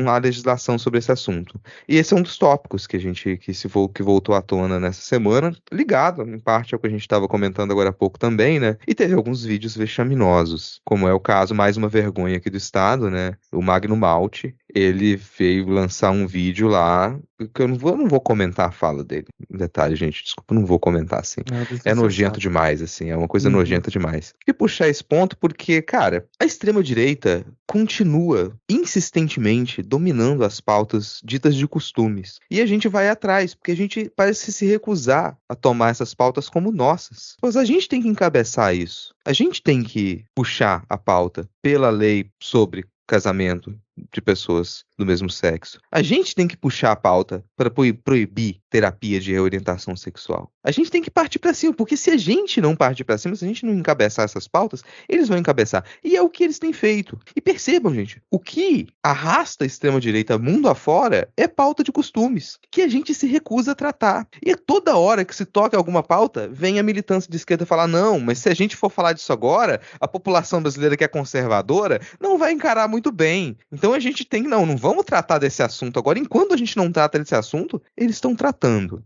[SPEAKER 3] há legislação sobre esse assunto. E esse é um dos tópicos que voltou à tona nessa semana, ligado em parte ao que a gente estava comentando agora há pouco também, né? E teve alguns vídeos vexaminosos, como é o caso, mais uma vergonha aqui do estado, né? O Magno Malte, ele veio lançar um vídeo lá, que eu não vou comentar a fala dele. Detalhe, gente, desculpa, não vou comentar assim. É nojento demais, assim, é uma coisa nojenta demais. E puxar esse ponto porque, cara, a extrema-direita continua insistentemente dominando as pautas ditas de costumes. E a gente vai atrás, porque a gente parece se recusar a tomar essas pautas como nossas. Pois a gente tem que encabeçar isso. A gente tem que puxar a pauta pela lei sobre casamento de pessoas do mesmo sexo. A gente tem que puxar a pauta para proibir terapia de reorientação sexual. A gente tem que partir para cima, porque se a gente não partir para cima, se a gente não encabeçar essas pautas, eles vão encabeçar. E é o que eles têm feito. E percebam, gente, o que arrasta a extrema-direita mundo afora é pauta de costumes, que a gente se recusa a tratar. E toda hora que se toca alguma pauta, vem a militância de esquerda falar, não, mas se a gente for falar disso agora, a população brasileira que é conservadora não vai encarar muito bem. Então a gente tem, não vamos tratar desse assunto agora. Enquanto a gente não trata desse assunto, eles estão tratando.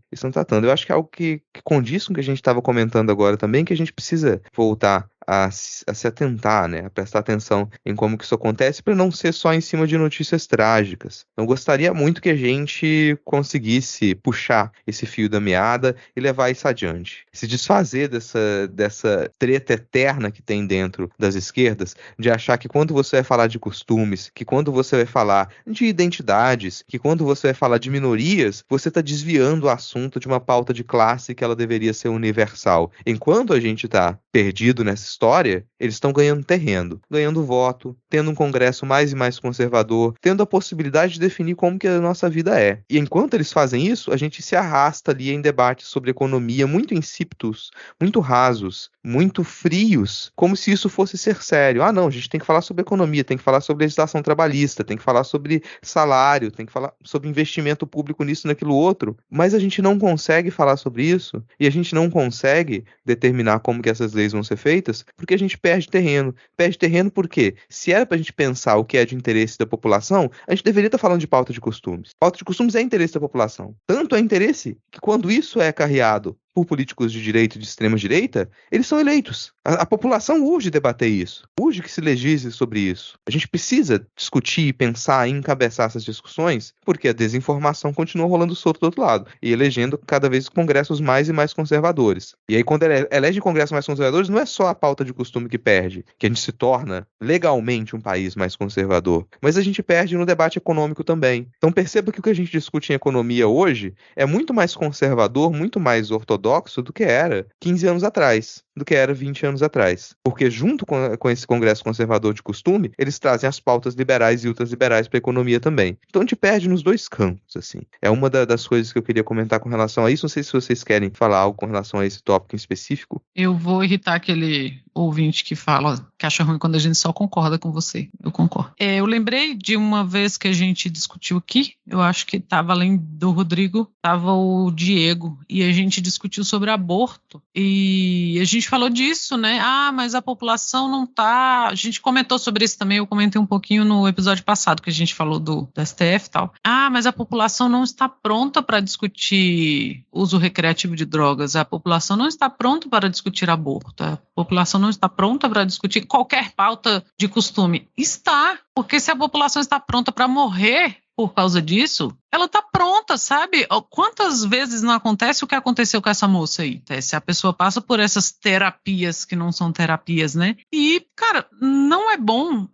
[SPEAKER 3] Eu acho que é algo que condiz com o que a gente estava comentando agora também, que a gente precisa voltar a se atentar, né? A prestar atenção em como que isso acontece, para não ser só em cima de notícias trágicas. Eu gostaria muito que a gente conseguisse puxar esse fio da meada e levar isso adiante. Se desfazer dessa treta eterna que tem dentro das esquerdas, de achar que quando você vai falar de costumes, que quando você vai falar de identidades, que quando você vai falar de minorias, você está desviando o assunto de uma pauta de classe que ela deveria ser universal. Enquanto a gente está perdido nessa história, eles estão ganhando terreno, ganhando voto, tendo um congresso mais e mais conservador, tendo a possibilidade de definir como que a nossa vida é. E enquanto eles fazem isso, a gente se arrasta ali em debates sobre economia muito insípidos, muito rasos, muito frios, como se isso fosse ser sério. Ah, não, a gente tem que falar sobre economia, tem que falar sobre legislação trabalhista, tem que falar sobre salário, tem que falar sobre investimento público nisso, naquilo outro, mas a gente não consegue falar sobre isso e a gente não consegue determinar como que essas leis vão ser feitas, porque a gente perde terreno. Perde terreno porque, se era pra gente pensar o que é de interesse da população, a gente deveria estar falando de pauta de costumes. Pauta de costumes é interesse da população. Tanto é interesse que quando isso é acarreado por políticos de direita e de extrema-direita, eles são eleitos. A população urge debater isso, urge que se legisle sobre isso. A gente precisa discutir, pensar e encabeçar essas discussões, porque a desinformação continua rolando solto do outro lado, e elegendo cada vez congressos mais e mais conservadores. E aí, quando elege congressos mais conservadores, não é só a pauta de costume que perde, que a gente se torna legalmente um país mais conservador, mas a gente perde no debate econômico também. Então perceba que o que a gente discute em economia hoje é muito mais conservador, muito mais ortodoxo do que era 15 anos atrás, do que era 20 anos atrás. Porque junto com esse congresso conservador de costume, eles trazem as pautas liberais e ultraliberais para a economia também. Então a gente perde nos dois campos, assim. É uma das coisas que eu queria comentar com relação a isso. Não sei se vocês querem falar algo com relação a esse tópico em específico.
[SPEAKER 4] Eu vou irritar aquele ouvinte que fala que acha ruim quando a gente só concorda com você. Eu concordo. Eu lembrei de uma vez que a gente discutiu aqui, eu acho que estava além do Rodrigo, estava o Diego, e a gente discutiu sobre aborto, e a gente falou disso, né? Mas a população não tá... A gente comentou sobre isso também, eu comentei um pouquinho no episódio passado, que a gente falou do STF e tal. Mas a população não está pronta para discutir uso recreativo de drogas, a população não está pronta para discutir aborto, a população não está pronta para discutir qualquer pauta de costume. Está, porque se a população está pronta para morrer por causa disso, ela está pronta, sabe? Quantas vezes não acontece o que aconteceu com essa moça aí? Se a pessoa passa por essas terapias que não são terapias, né? E, cara, não é bom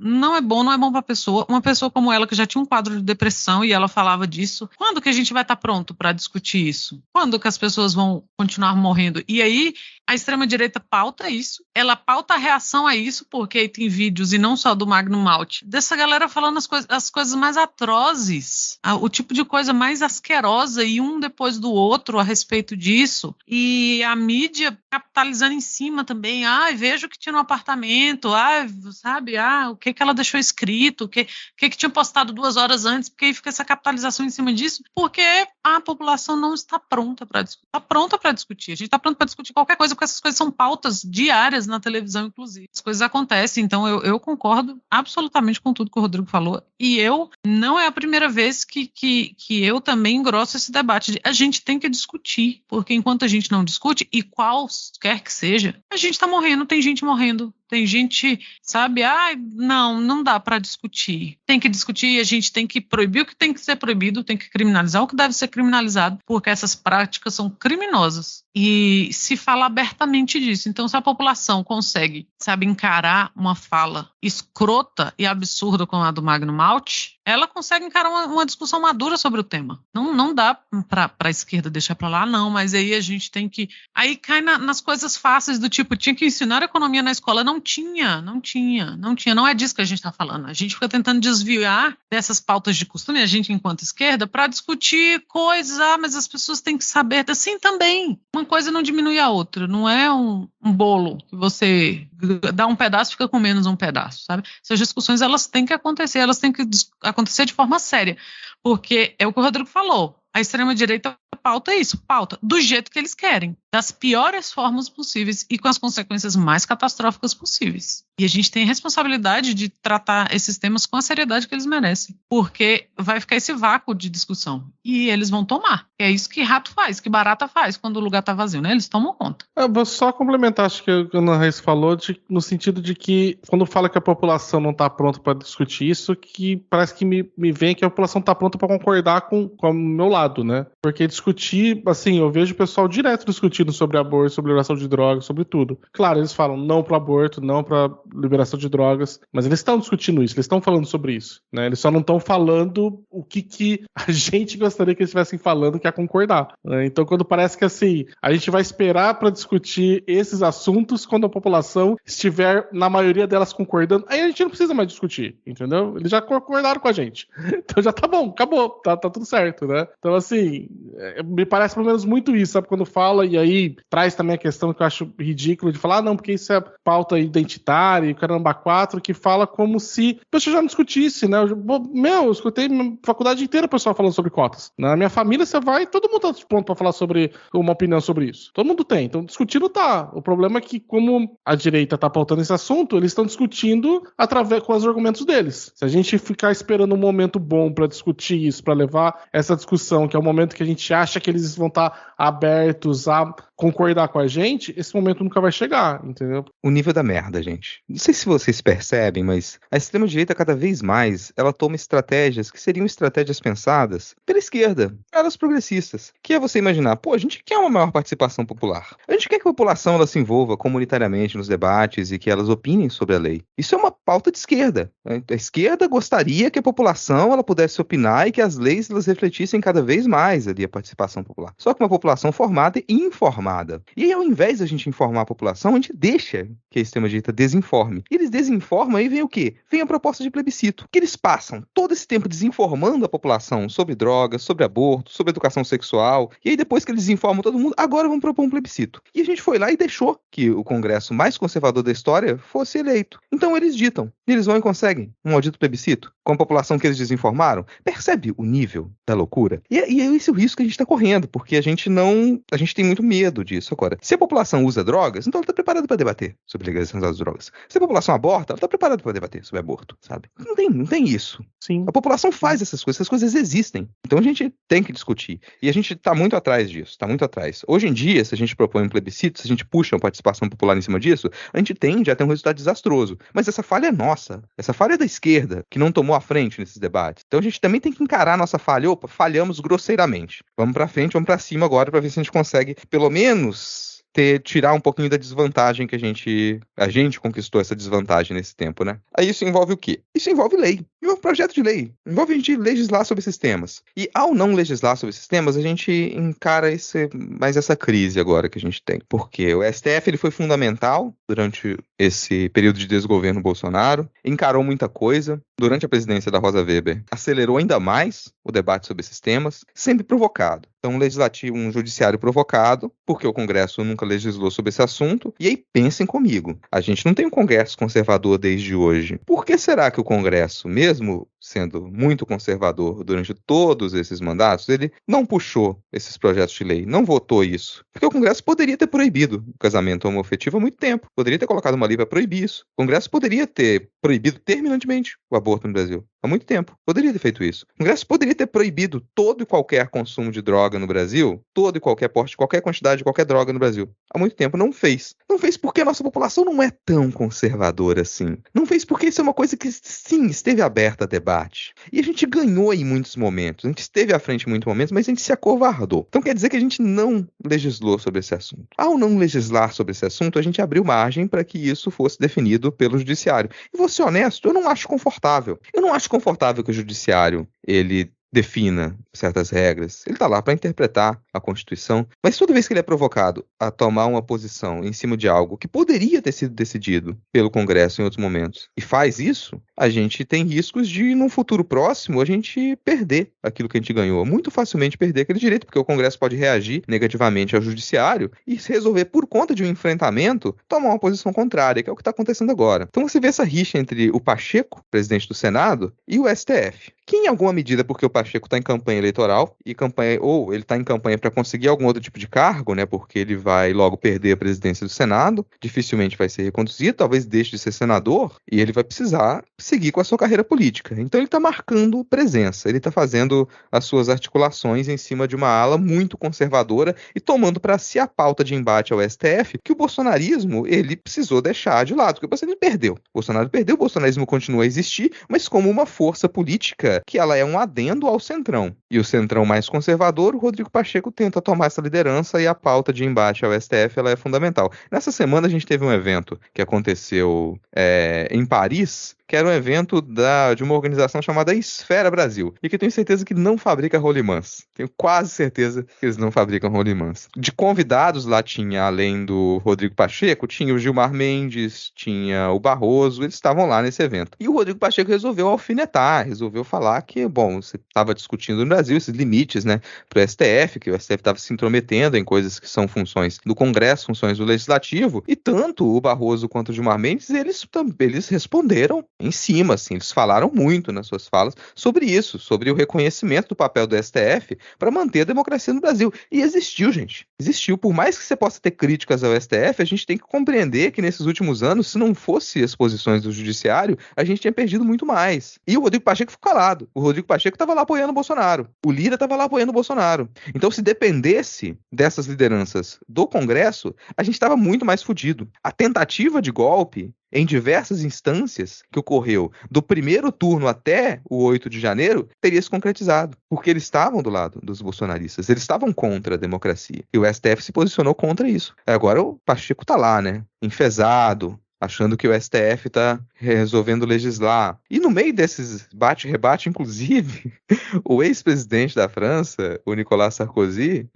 [SPEAKER 4] pra pessoa. Uma pessoa como ela, que já tinha um quadro de depressão e ela falava disso, quando que a gente vai estar pronto para discutir isso? Quando que as pessoas vão continuar morrendo? E aí, a extrema-direita pauta isso, ela pauta a reação a isso, porque aí tem vídeos, e não só do Magnum Malte, dessa galera falando as coisas mais atrozes, o tipo de coisa mais asquerosa, e um depois do outro a respeito disso, e a mídia capitalizando em cima também. Vejo que tinha no apartamento, sabe, o que ela deixou escrito, o que tinha postado 2 horas antes, porque aí fica essa capitalização em cima disso, porque a população não está pronta para discutir. Está pronta para discutir, a gente está pronto para discutir qualquer coisa, porque essas coisas são pautas diárias na televisão, inclusive. As coisas acontecem, então eu concordo absolutamente com tudo que o Rodrigo falou, e não é a primeira vez que eu também engrosso esse debate. A gente tem que discutir, porque enquanto a gente não discute, e qualquer que seja, a gente está morrendo, tem gente morrendo. Tem gente, sabe, não dá para discutir. Tem que discutir, a gente tem que proibir o que tem que ser proibido, tem que criminalizar o que deve ser criminalizado, porque essas práticas são criminosas. E se fala abertamente disso. Então, se a população consegue, sabe, encarar uma fala escrota e absurda como a do Magnum Malte, ela consegue encarar uma discussão madura sobre o tema. Não dá para a esquerda deixar para lá, não, mas aí a gente tem que... Aí cai nas coisas fáceis do tipo, tinha que ensinar economia na escola. Não tinha. Não é disso que a gente está falando. A gente fica tentando desviar dessas pautas de costume, a gente enquanto esquerda, para discutir coisas, mas as pessoas têm que saber. Assim também. Uma coisa não diminui a outra. Não é um bolo que você dá um pedaço e fica com menos um pedaço, sabe? Essas discussões, elas têm que acontecer, elas têm que acontecer de forma séria. Porque é o que o Rodrigo falou. A extrema-direita pauta isso, pauta do jeito que eles querem, das piores formas possíveis e com as consequências mais catastróficas possíveis. E a gente tem a responsabilidade de tratar esses temas com a seriedade que eles merecem, porque vai ficar esse vácuo de discussão e eles vão tomar. É isso que rato faz, que barata faz quando o lugar tá vazio, né? Eles tomam conta.
[SPEAKER 5] Eu vou só complementar, acho que a Ana Reis falou, no sentido de que quando fala que a população não tá pronta para discutir isso, que parece que me vem que a população tá pronta para concordar com o meu lado, né? Porque discutir, assim, eu vejo o pessoal direto discutindo sobre aborto, sobre liberação de drogas, sobre tudo. Claro, eles falam não pro aborto, não pra liberação de drogas, mas eles estão discutindo isso, eles estão falando sobre isso, né? Eles só não estão falando o que a gente gostaria que eles estivessem falando, que é concordar, né? Então, quando parece que, assim, a gente vai esperar para discutir esses assuntos quando a população estiver, na maioria delas, concordando, aí a gente não precisa mais discutir, entendeu? Eles já concordaram com a gente. Então já tá bom, acabou, tá tudo certo, né? Então, assim, me parece pelo menos muito isso, sabe? Quando fala, e aí traz também a questão que eu acho ridículo de falar, não, porque isso é pauta identitária e caramba 4, que fala como se a pessoa já não discutisse, né? Eu escutei minha faculdade inteira o pessoal falando sobre cotas. Na minha família, você vai, todo mundo tá pronto pra falar sobre uma opinião sobre isso. Todo mundo tem, então discutindo tá. O problema é que, como a direita tá pautando esse assunto, eles estão discutindo com os argumentos deles. Se a gente ficar esperando um momento bom pra discutir isso, pra levar essa discussão, que é o momento que a gente acha que eles vão estar abertos a concordar com a gente, esse momento nunca vai chegar, entendeu?
[SPEAKER 3] O nível da merda, gente. Não sei se vocês percebem, mas a extrema-direita, cada vez mais, ela toma estratégias que seriam estratégias pensadas pela esquerda, pelas progressistas. Que é você imaginar, pô, a gente quer uma maior participação popular. A gente quer que a população ela se envolva comunitariamente nos debates e que elas opinem sobre a lei. Isso é uma pauta de esquerda. A esquerda gostaria que a população ela pudesse opinar e que as leis elas refletissem cada vez mais ali a participação popular. Só que uma população formada e informada. E aí, ao invés de a gente informar a população, a gente deixa que a extrema-direita desinforme. E eles desinformam, aí vem o quê? Vem a proposta de plebiscito. Que eles passam todo esse tempo desinformando a população sobre drogas, sobre aborto, sobre educação sexual. E aí, depois que eles informam todo mundo, agora vão propor um plebiscito. E a gente foi lá e deixou que o Congresso mais conservador da história fosse eleito. Então eles ditam. E eles vão e conseguem um maldito plebiscito com a população que eles desinformaram. Percebe o nível da loucura? E é esse o risco que a gente está correndo, porque a gente tem muito medo disso agora. Se a população usa drogas, então ela está preparada para debater sobre legalização das drogas. Se a população aborta, ela está preparada para debater sobre aborto, sabe? Não tem isso.
[SPEAKER 5] Sim.
[SPEAKER 3] A população faz essas coisas existem. Então a gente tem que discutir. E a gente está muito atrás disso, está muito atrás. Hoje em dia, se a gente propõe um plebiscito, se a gente puxa uma participação popular em cima disso, a gente tende a ter um resultado desastroso. Mas essa falha é nossa. Essa falha é da esquerda, que não tomou a frente nesses debates. Então a gente também tem que encarar a nossa falha. Opa, falhamos grosseiramente. Vamos pra frente, vamos pra cima agora pra ver se a gente consegue, pelo menos, tirar um pouquinho da desvantagem que a gente conquistou essa desvantagem nesse tempo, né? Aí isso envolve o quê? Isso envolve lei. Envolve projeto de lei. Envolve a gente legislar sobre esses temas. E ao não legislar sobre esses temas, a gente encara mais essa crise agora que a gente tem. Porque o STF ele foi fundamental durante esse período de desgoverno Bolsonaro, encarou muita coisa. Durante a presidência da Rosa Weber, acelerou ainda mais o debate sobre esses temas, sempre provocado. Então, um judiciário provocado, porque o Congresso nunca legislou sobre esse assunto. E aí, pensem comigo, a gente não tem um Congresso conservador desde hoje. Por que será que o Congresso, mesmo sendo muito conservador durante todos esses mandatos, ele não puxou esses projetos de lei, não votou isso? Porque o Congresso poderia ter proibido o casamento homoafetivo há muito tempo, poderia ter colocado uma lei para proibir isso. O Congresso poderia ter proibido terminantemente o aborto no Brasil. Há muito tempo. Poderia ter feito isso. O Congresso poderia ter proibido todo e qualquer consumo de droga no Brasil, todo e qualquer porte, qualquer quantidade de qualquer droga no Brasil. Há muito tempo. Não fez. Não fez porque a nossa população não é tão conservadora assim. Não fez porque isso é uma coisa que, sim, esteve aberta a debate. E a gente ganhou em muitos momentos. A gente esteve à frente em muitos momentos, mas a gente se acovardou. Então quer dizer que a gente não legislou sobre esse assunto. Ao não legislar sobre esse assunto, a gente abriu margem para que isso fosse definido pelo judiciário. E vou ser honesto, eu não acho confortável. Eu não acho confortável que o judiciário, ele defina certas regras. Ele está lá para interpretar a Constituição, mas toda vez que ele é provocado a tomar uma posição em cima de algo que poderia ter sido decidido pelo Congresso em outros momentos, e faz isso, a gente tem riscos de, num futuro próximo, a gente perder aquilo que a gente ganhou. Muito facilmente perder aquele direito, porque o Congresso pode reagir negativamente ao Judiciário e se resolver, por conta de um enfrentamento, tomar uma posição contrária, que é o que está acontecendo agora. Então você vê essa rixa entre o Pacheco, presidente do Senado, e o STF. Que em alguma medida, porque o Pacheco está em campanha eleitoral, ou ele está em campanha para conseguir algum outro tipo de cargo, né, porque ele vai logo perder a presidência do Senado, dificilmente vai ser reconduzido, talvez deixe de ser senador, e ele vai precisar seguir com a sua carreira política. Então ele está marcando presença, ele está fazendo as suas articulações em cima de uma ala muito conservadora e tomando para si a pauta de embate ao STF, que o bolsonarismo, ele precisou deixar de lado, porque o Bolsonaro perdeu. O Bolsonaro perdeu, o bolsonarismo continua a existir, mas como uma força política que ela é um adendo ao Centrão. E o Centrão mais conservador, o Rodrigo Pacheco tenta tomar essa liderança e a pauta de embate ao STF ela é fundamental. Nessa semana a gente teve um evento que aconteceu em Paris, que era um evento de uma organização chamada Esfera Brasil, e que eu tenho certeza que não fabrica rolimãs. Tenho quase certeza que eles não fabricam rolimãs. De convidados lá tinha, além do Rodrigo Pacheco, tinha o Gilmar Mendes, tinha o Barroso, eles estavam lá nesse evento. E o Rodrigo Pacheco resolveu alfinetar, resolveu falar que, você estava discutindo no Brasil esses limites, né, para o STF, que o STF estava se intrometendo em coisas que são funções do Congresso, funções do Legislativo, e tanto o Barroso quanto o Gilmar Mendes, eles responderam em cima, assim, eles falaram muito nas suas falas sobre isso, sobre o reconhecimento do papel do STF para manter a democracia no Brasil. E existiu, gente. Existiu. Por mais que você possa ter críticas ao STF, a gente tem que compreender que nesses últimos anos, se não fosse as posições do judiciário, a gente tinha perdido muito mais. E o Rodrigo Pacheco ficou calado. O Rodrigo Pacheco estava lá apoiando o Bolsonaro. O Lira estava lá apoiando o Bolsonaro. Então, se dependesse dessas lideranças do Congresso, a gente estava muito mais fudido. A tentativa de golpe em diversas instâncias que ocorreu do primeiro turno até o 8 de janeiro, teria se concretizado. Porque eles estavam do lado dos bolsonaristas, eles estavam contra a democracia. E o STF se posicionou contra isso. Agora o Pacheco tá lá, né? Enfesado, achando que o STF está resolvendo legislar. E no meio desses bate-rebate, inclusive, o ex-presidente da França, o Nicolas Sarkozy,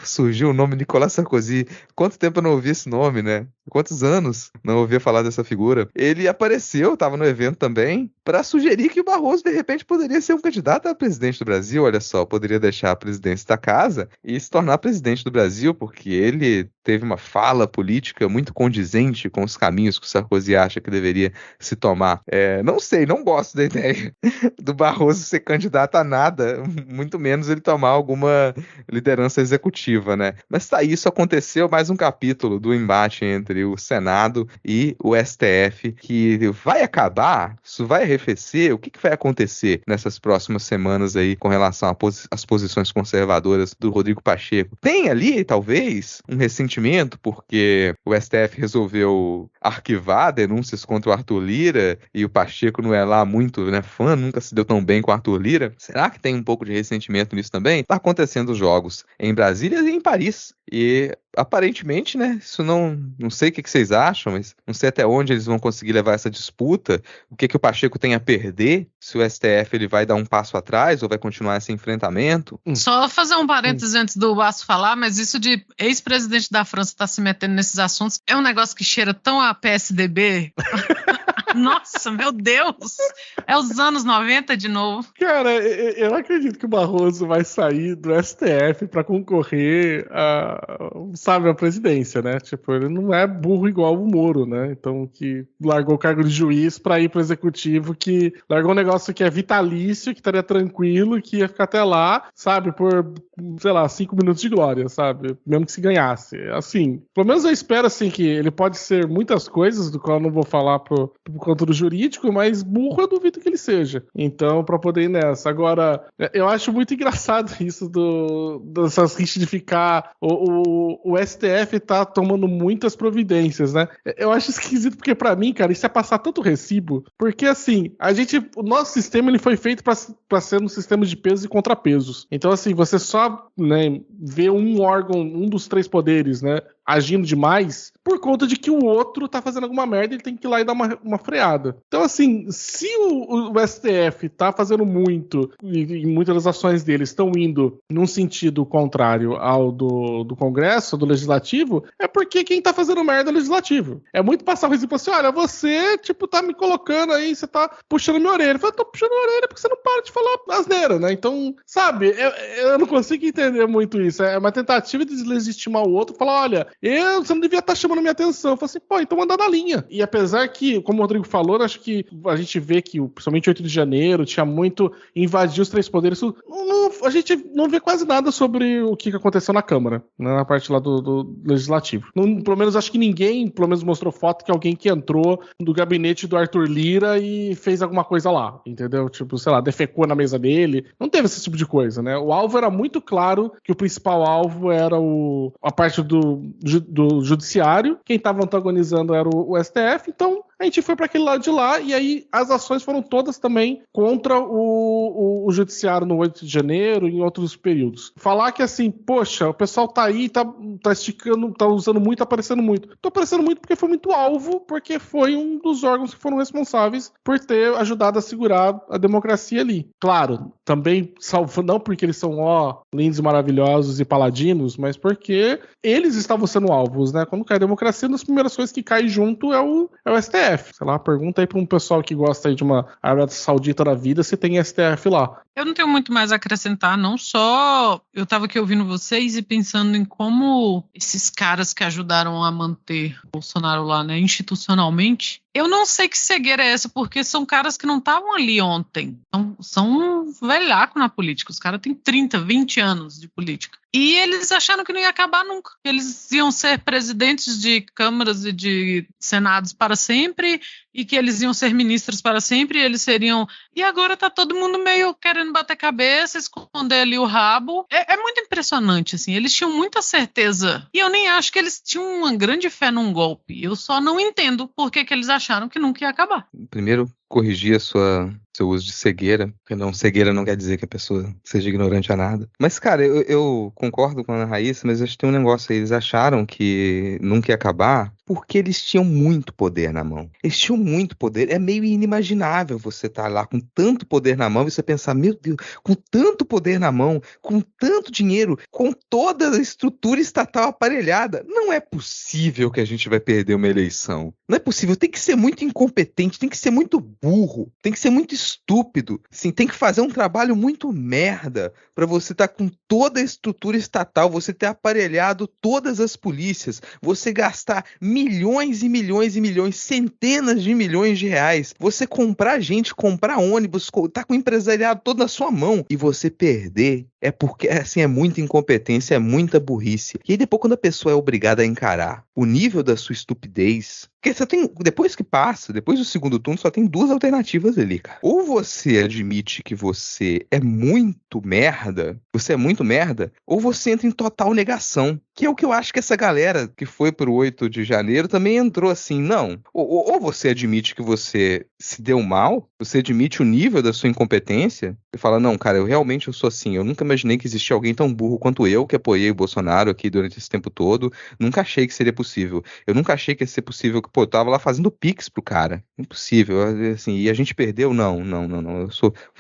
[SPEAKER 3] surgiu o nome Nicolas Sarkozy. Quanto tempo eu não ouvi esse nome, né? Quantos anos não ouvia falar dessa figura? Ele apareceu, estava no evento também, para sugerir que o Barroso, de repente, poderia ser um candidato a presidente do Brasil. Olha só, poderia deixar a presidência da casa e se tornar presidente do Brasil, porque ele teve uma fala política muito condizente com os caminhos que o Sarkozy acha que deveria se tomar. Não sei, não gosto da ideia do Barroso ser candidato a nada, muito menos ele tomar alguma liderança executiva, né? Mas tá, isso aconteceu, mais um capítulo do embate entre o Senado e o STF, que vai acabar, isso vai arrefecer, o que vai acontecer nessas próximas semanas aí com relação às posições conservadoras do Rodrigo Pacheco? Tem ali, talvez, um ressentimento, porque o STF resolveu arquivar denúncias contra o Arthur Lira, e o Pacheco não é lá muito, né, fã, nunca se deu tão bem com o Arthur Lira. Será que tem um pouco de ressentimento nisso também? Tá acontecendo os jogos em Brasília e em Paris. E aparentemente, né, isso não sei o que vocês acham, mas não sei até onde eles vão conseguir levar essa disputa, o que o Pacheco tem a perder, se o STF ele vai dar um passo atrás ou vai continuar esse enfrentamento.
[SPEAKER 4] Só fazer um parênteses antes do Basso falar, mas isso de ex-presidente da França estar se metendo nesses assuntos é um negócio que cheira tão a PSDB. Nossa, meu Deus! É os anos 90 de novo.
[SPEAKER 5] Cara, eu não acredito que o Barroso vai sair do STF pra concorrer à presidência, né? Tipo, ele não é burro igual o Moro, né? Então, que largou o cargo de juiz pra ir pro executivo, que largou um negócio que é vitalício, que estaria tranquilo, que ia ficar até lá, sabe? Por, sei lá, 5 minutos de glória, sabe? Mesmo que se ganhasse. Assim, pelo menos eu espero, assim, que ele pode ser muitas coisas, do qual eu não vou falar por conta do jurídico, mas burro eu duvido que ele seja. Então, pra poder ir nessa. Agora, eu acho muito engraçado isso dessas rixas de ficar o STF tá tomando muitas providências, né? Eu acho esquisito, porque pra mim, cara, isso é passar tanto recibo, porque assim, o nosso sistema ele foi feito pra ser um sistema de pesos e contrapesos. Então, assim, você só, né, vê um órgão, um dos 3 poderes, né, agindo demais, por conta de que o outro tá fazendo alguma merda, ele tem que ir lá e dar uma freada. Então, assim, se o STF tá fazendo muito, e muitas das ações dele estão indo num sentido contrário ao do Congresso, do Legislativo, é porque quem tá fazendo merda é o Legislativo. É muito passar o recibo assim, olha, você, tipo, tá me colocando aí, você tá puxando minha orelha. Eu falo, tô puxando a orelha porque você não para de falar asneira, né? Então, sabe, eu não consigo entender muito isso. É uma tentativa de deslegitimar o outro, falar, olha, você não devia estar chamando minha atenção. Eu falo assim, pô, então manda na linha. E apesar que, como o Rodrigo falou, acho que a gente vê que, principalmente 8 de janeiro, tinha muito invadir os 3 poderes. A gente não vê quase nada sobre o que aconteceu na Câmara, né, na parte lá do Legislativo. Pelo menos acho que ninguém, pelo menos mostrou foto que alguém que entrou do gabinete do Arthur Lira e fez alguma coisa lá, entendeu? Tipo, sei lá, defecou na mesa dele. Não teve esse tipo de coisa, né? O alvo era muito claro que o principal alvo era a parte do judiciário, quem estava antagonizando era o STF, então a gente foi para aquele lado de lá, e aí as ações foram todas também contra o judiciário no 8 de janeiro e em outros períodos. Falar que assim, poxa, o pessoal tá aí, tá esticando, tá usando muito, tá aparecendo muito. Tô aparecendo muito porque foi muito alvo, porque foi um dos órgãos que foram responsáveis por ter ajudado a segurar a democracia ali. Claro, também não porque eles são lindos, maravilhosos e paladinos, mas porque eles estavam sendo alvos, né? Quando cai a democracia, uma das primeiras coisas que cai junto é o STF. Sei lá, pergunta aí pra um pessoal que gosta aí de uma Arábia Saudita da vida se tem STF lá.
[SPEAKER 4] Eu não tenho muito mais a acrescentar, não só eu tava aqui ouvindo vocês e pensando em como esses caras que ajudaram a manter Bolsonaro lá, né, institucionalmente, eu não sei que cegueira é essa, porque são caras que não estavam ali ontem, são um velhaco na política, os caras têm 30, 20 anos de política. E eles acharam que não ia acabar nunca, eles iam ser presidentes de câmaras e de senados para sempre, e que eles iam ser ministros para sempre, e eles seriam... E agora tá todo mundo meio querendo bater cabeça, esconder ali o rabo. É muito impressionante, assim. Eles tinham muita certeza. E eu nem acho que eles tinham uma grande fé num golpe. Eu só não entendo por que eles acharam que nunca ia acabar.
[SPEAKER 3] Primeiro, corrigir seu uso de cegueira, porque cegueira não quer dizer que a pessoa seja ignorante a nada. Mas, cara, eu concordo com a Ana Raíssa, mas acho que tem um negócio aí, eles acharam que nunca ia acabar porque eles tinham muito poder na mão. Eles tinham muito poder, é meio inimaginável você estar lá com tanto poder na mão e você pensar, meu Deus, com tanto poder na mão, com tanto dinheiro, com toda a estrutura estatal aparelhada, não é possível que a gente vai perder uma eleição. Não é possível, tem que ser muito incompetente, tem que ser muito burro, tem que ser muito estúpido, sim, tem que fazer um trabalho muito merda para você estar com toda a estrutura estatal, você ter aparelhado todas as polícias, você gastar milhões e milhões e milhões, centenas de milhões de reais, você comprar gente, comprar ônibus, tá com o empresariado todo na sua mão e você perder. É porque, assim, é muita incompetência, é muita burrice. E aí depois, quando a pessoa é obrigada a encarar o nível da sua estupidez, porque você tem, depois que passa, depois do segundo turno, só tem duas alternativas ali, cara. Ou você admite que você é muito merda, ou você entra em total negação. Que é o que eu acho que essa galera que foi pro 8 de janeiro também entrou assim, não. Ou você admite que você se deu mal, você admite o nível da sua incompetência, e fala, não, cara, eu sou assim, eu nunca imaginei que existia alguém tão burro quanto eu, que apoiei o Bolsonaro aqui durante esse tempo todo, nunca achei que seria possível. Eu nunca achei que ia ser possível, que, pô, eu tava lá fazendo pix pro cara. Impossível, assim, e a gente perdeu? Não.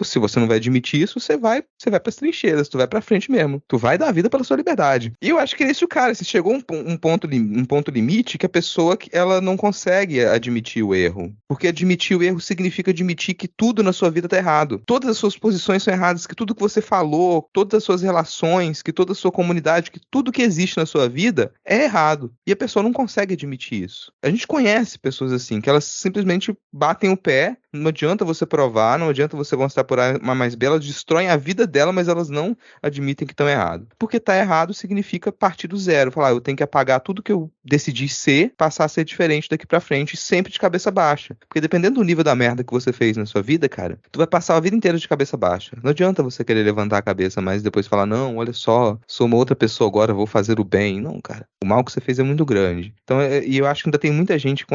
[SPEAKER 3] Se você não vai admitir isso, você vai pras trincheiras, tu vai pra frente mesmo. Tu vai dar a vida pela sua liberdade. E eu acho que é esse o cara, se chegou um ponto limite que a pessoa, ela não consegue admitir o erro. Porque admitir o erro significa admitir que tudo na sua vida tá errado. Todas as suas posições são erradas, que tudo que você falou, todas as suas relações, que toda a sua comunidade, que tudo que existe na sua vida é errado. E a pessoa não consegue admitir isso. A gente conhece pessoas assim, que elas simplesmente batem o pé, não adianta você provar, não adianta você mostrar por uma mais bela, elas destroem a vida dela, mas elas não admitem que estão errados. Porque tá errado significa partir do zero, falar, eu tenho que apagar tudo que eu decidi ser, passar a ser diferente daqui pra frente, sempre de cabeça baixa. Porque dependendo do nível da merda que você fez na sua vida, cara, tu vai passar a vida inteira de cabeça baixa. Não adianta você querer levantar a cabeça, mas depois falar, não, olha só, sou uma outra pessoa agora, vou fazer o bem. Não, cara, o mal que você fez é muito grande. Então, e eu acho que ainda tem muita gente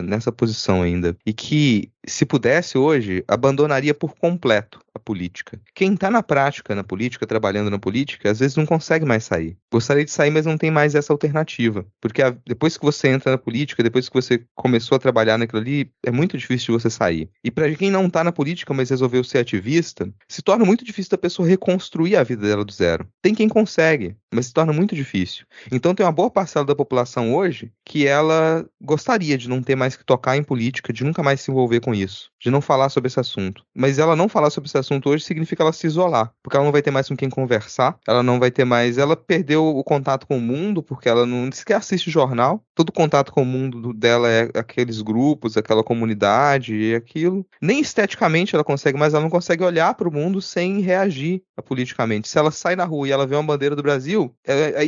[SPEAKER 3] nessa posição ainda. E que, se pudesse hoje, abandonaria por completo a política. Quem tá na prática, na política, trabalhando na política, às vezes não consegue mais sair. Gostaria de sair, mas não tem mais essa alternativa. Porque depois que você entra na política, depois que você começou a trabalhar naquilo ali, é muito difícil de você sair. E pra quem não tá na política, mas resolveu ser ativista, se torna muito difícil da pessoa reconstruir a vida dela do zero. Tem quem consegue, mas se torna muito difícil. Então tem uma boa parcela da população hoje que ela gostaria de não ter mais que tocar em política, de nunca mais se envolver com isso, de não falar sobre esse assunto. Mas ela não falar sobre esse assunto hoje significa ela se isolar, porque ela não vai ter mais com quem conversar, ela não vai ter mais, ela perdeu o contato com o mundo, porque ela não sequer assiste jornal, todo contato com o mundo dela é aqueles grupos, aquela comunidade e aquilo. Nem esteticamente ela consegue, mas ela não consegue olhar para o mundo sem reagir politicamente. Se ela sai na rua e ela vê uma bandeira do Brasil,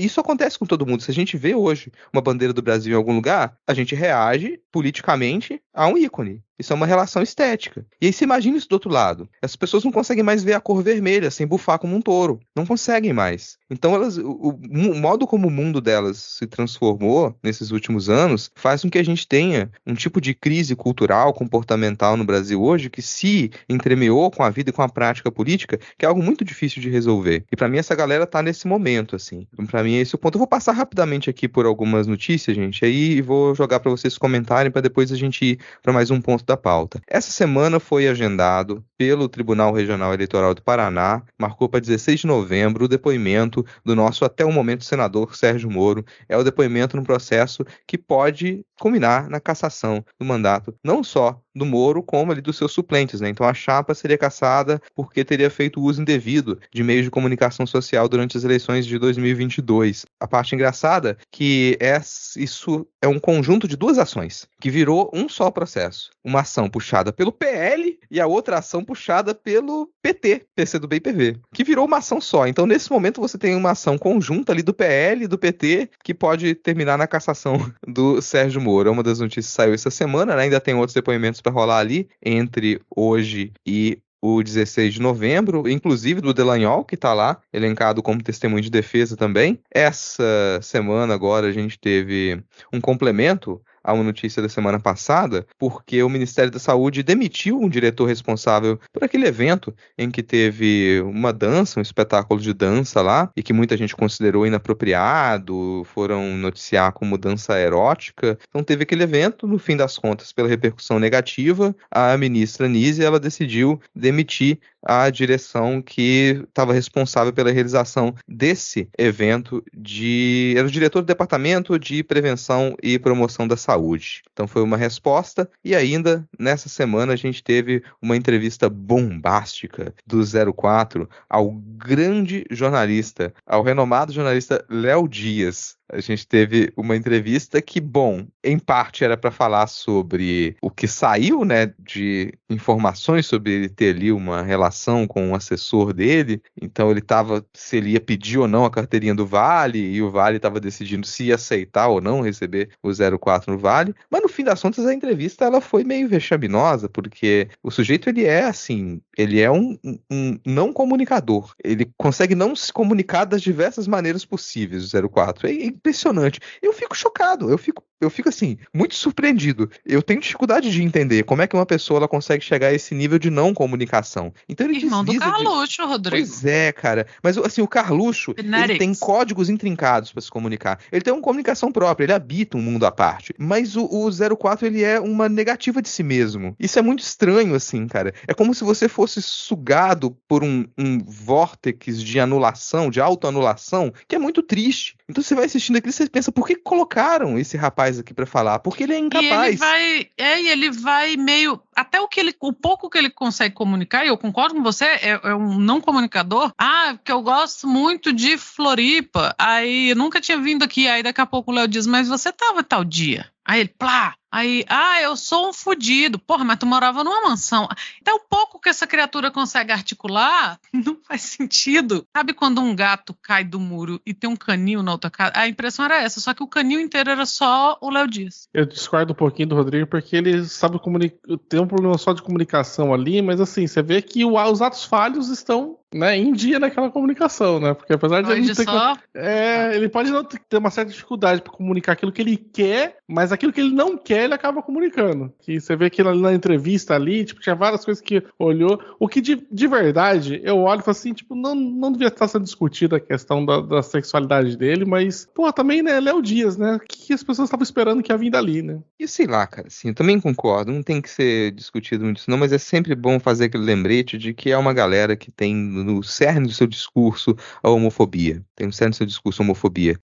[SPEAKER 3] isso acontece com todo mundo. Se a gente vê hoje uma bandeira do Brasil em algum lugar, a gente reage politicamente a um ícone. Isso é uma relação estética. E aí você imagina isso do outro lado. As pessoas não conseguem mais ver a cor vermelha sem bufar como um touro. Não conseguem mais. Então o modo como o mundo delas se transformou nesses últimos anos faz com que a gente tenha um tipo de crise cultural, comportamental no Brasil hoje que se entremeou com a vida e com a prática política, que é algo muito difícil de resolver. E pra mim essa galera tá nesse momento, assim. Então, pra mim é esse o ponto. Eu vou passar rapidamente aqui por algumas notícias, gente, aí vou jogar pra vocês comentarem pra depois a gente ir pra mais um ponto da pauta. Essa semana foi agendado pelo Tribunal Regional Eleitoral do Paraná, marcou para 16 de novembro o depoimento do nosso, até o momento, senador Sérgio Moro. É o depoimento num processo que pode culminar na cassação do mandato, não só do Moro como ali dos seus suplentes, né? Então a chapa seria cassada porque teria feito uso indevido de meios de comunicação social durante as eleições de 2022. A parte engraçada que isso é um conjunto de duas ações, que virou um só processo. Uma ação puxada pelo PL e a outra ação puxada pelo PT, PCdoB e PV, que virou uma ação só. Então, nesse momento, você tem uma ação conjunta ali do PL e do PT, que pode terminar na cassação do Sérgio Moro. Uma das notícias saiu essa semana, né? Ainda tem outros depoimentos para rolar ali, entre hoje e o 16 de novembro, inclusive do Delanhol, que está lá, elencado como testemunho de defesa também. Essa semana agora a gente teve um complemento a uma notícia da semana passada, porque o Ministério da Saúde demitiu um diretor responsável por aquele evento em que teve uma dança, um espetáculo de dança lá, e que muita gente considerou inapropriado, foram noticiar como dança erótica. Então teve aquele evento, no fim das contas, pela repercussão negativa, a ministra Nízia, ela decidiu demitir a direção que estava responsável pela realização desse evento, era o diretor do Departamento de Prevenção e Promoção da Saúde. Então foi uma resposta, e ainda nessa semana a gente teve uma entrevista bombástica do 04 ao grande jornalista, ao renomado jornalista Léo Dias. A gente teve uma entrevista que, bom, em parte era para falar sobre o que saiu, né, de informações sobre ele ter ali uma relação com um assessor dele. Então ele estava, se ele ia pedir ou não a carteirinha do Vale, e o Vale estava decidindo se ia aceitar ou não receber o 04 no Vale. Mas no fim das contas a entrevista ela foi meio vexaminosa, porque o sujeito ele é assim, ele é um não comunicador. Ele consegue não se comunicar das diversas maneiras possíveis, o 04. É impressionante. Eu fico chocado, eu fico assim, muito surpreendido. Eu tenho dificuldade de entender como é que uma pessoa ela consegue chegar a esse nível de não comunicação. Então ele
[SPEAKER 4] Irmão do Carluxo, Rodrigo.
[SPEAKER 3] Pois é, cara. Mas assim, o Carluxo, ele tem códigos intrincados para se comunicar. Ele tem uma comunicação própria, ele habita um mundo à parte. Mas o 04, ele é uma negativa de si mesmo. Isso é muito estranho, assim, cara. É como se você fosse sugado por um vórtex de anulação, de autoanulação, que é muito triste. Então você vai assistindo aquilo e você pensa, por que colocaram esse rapaz aqui pra falar? Porque ele é incapaz.
[SPEAKER 4] E ele vai meio... Até o pouco que ele consegue comunicar, e eu concordo com você, é um não comunicador. Porque eu gosto muito de Floripa. Aí eu nunca tinha vindo aqui. Aí daqui a pouco o Léo diz, mas você tava tal dia. Aí ele, plá. Aí, eu sou um fudido. Porra, mas tu morava numa mansão. Então, o pouco que essa criatura consegue articular não faz sentido. Sabe quando um gato cai do muro e tem um canil na outra casa? A impressão era essa, só que o canil inteiro era só o Léo Dias.
[SPEAKER 5] Eu discordo um pouquinho do Rodrigo, porque ele sabe tem um problema só de comunicação ali, mas assim, você vê que os atos falhos estão, né, em dia naquela comunicação, né? Porque apesar de ele não ter ele pode não ter uma certa dificuldade para comunicar aquilo que ele quer, mas aquilo que ele não quer, ele acaba comunicando. Que você vê que na entrevista ali, tipo, tinha várias coisas que olhou. O que de verdade, eu olho e falo assim, tipo, não devia estar sendo discutida a questão da sexualidade dele, mas, pô, também, né, Léo Dias, né? O que as pessoas estavam esperando que ia vir dali, né?
[SPEAKER 3] E sei lá, cara, assim, eu também concordo, não tem que ser discutido muito isso não, mas é sempre bom fazer aquele lembrete de que é uma galera que tem no cerne do seu discurso a homofobia. Tem no cerne do seu discurso a homofobia.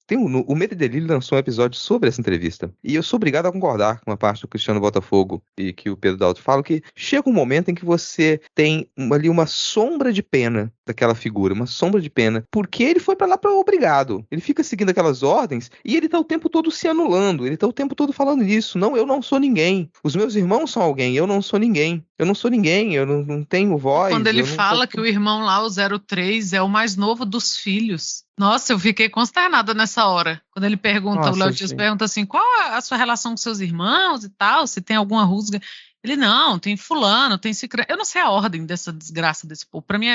[SPEAKER 3] O Medo e Delírio lançou um episódio sobre essa entrevista. E eu sou obrigado a concordar com uma parte do Cristiano Botafogo e que o Pedro Dalto fala, que chega um momento em que você tem ali uma sombra de pena daquela figura, uma sombra de pena, porque ele foi pra lá pra obrigado. Ele fica seguindo aquelas ordens e ele tá o tempo todo se anulando, ele tá o tempo todo falando isso. Não, eu não sou ninguém. Os meus irmãos são alguém, eu não sou ninguém. Eu não sou ninguém, eu não tenho voz.
[SPEAKER 4] Quando ele fala que o irmão lá, o 03, é o mais novo dos filhos. Nossa, eu fiquei consternada nessa hora. Quando ele pergunta, o Léo Dias pergunta assim, qual é a sua relação com seus irmãos e tal, se tem alguma rusga. Ele, não, tem fulano, tem cicrano. Eu não sei a ordem dessa desgraça desse povo. Pra mim,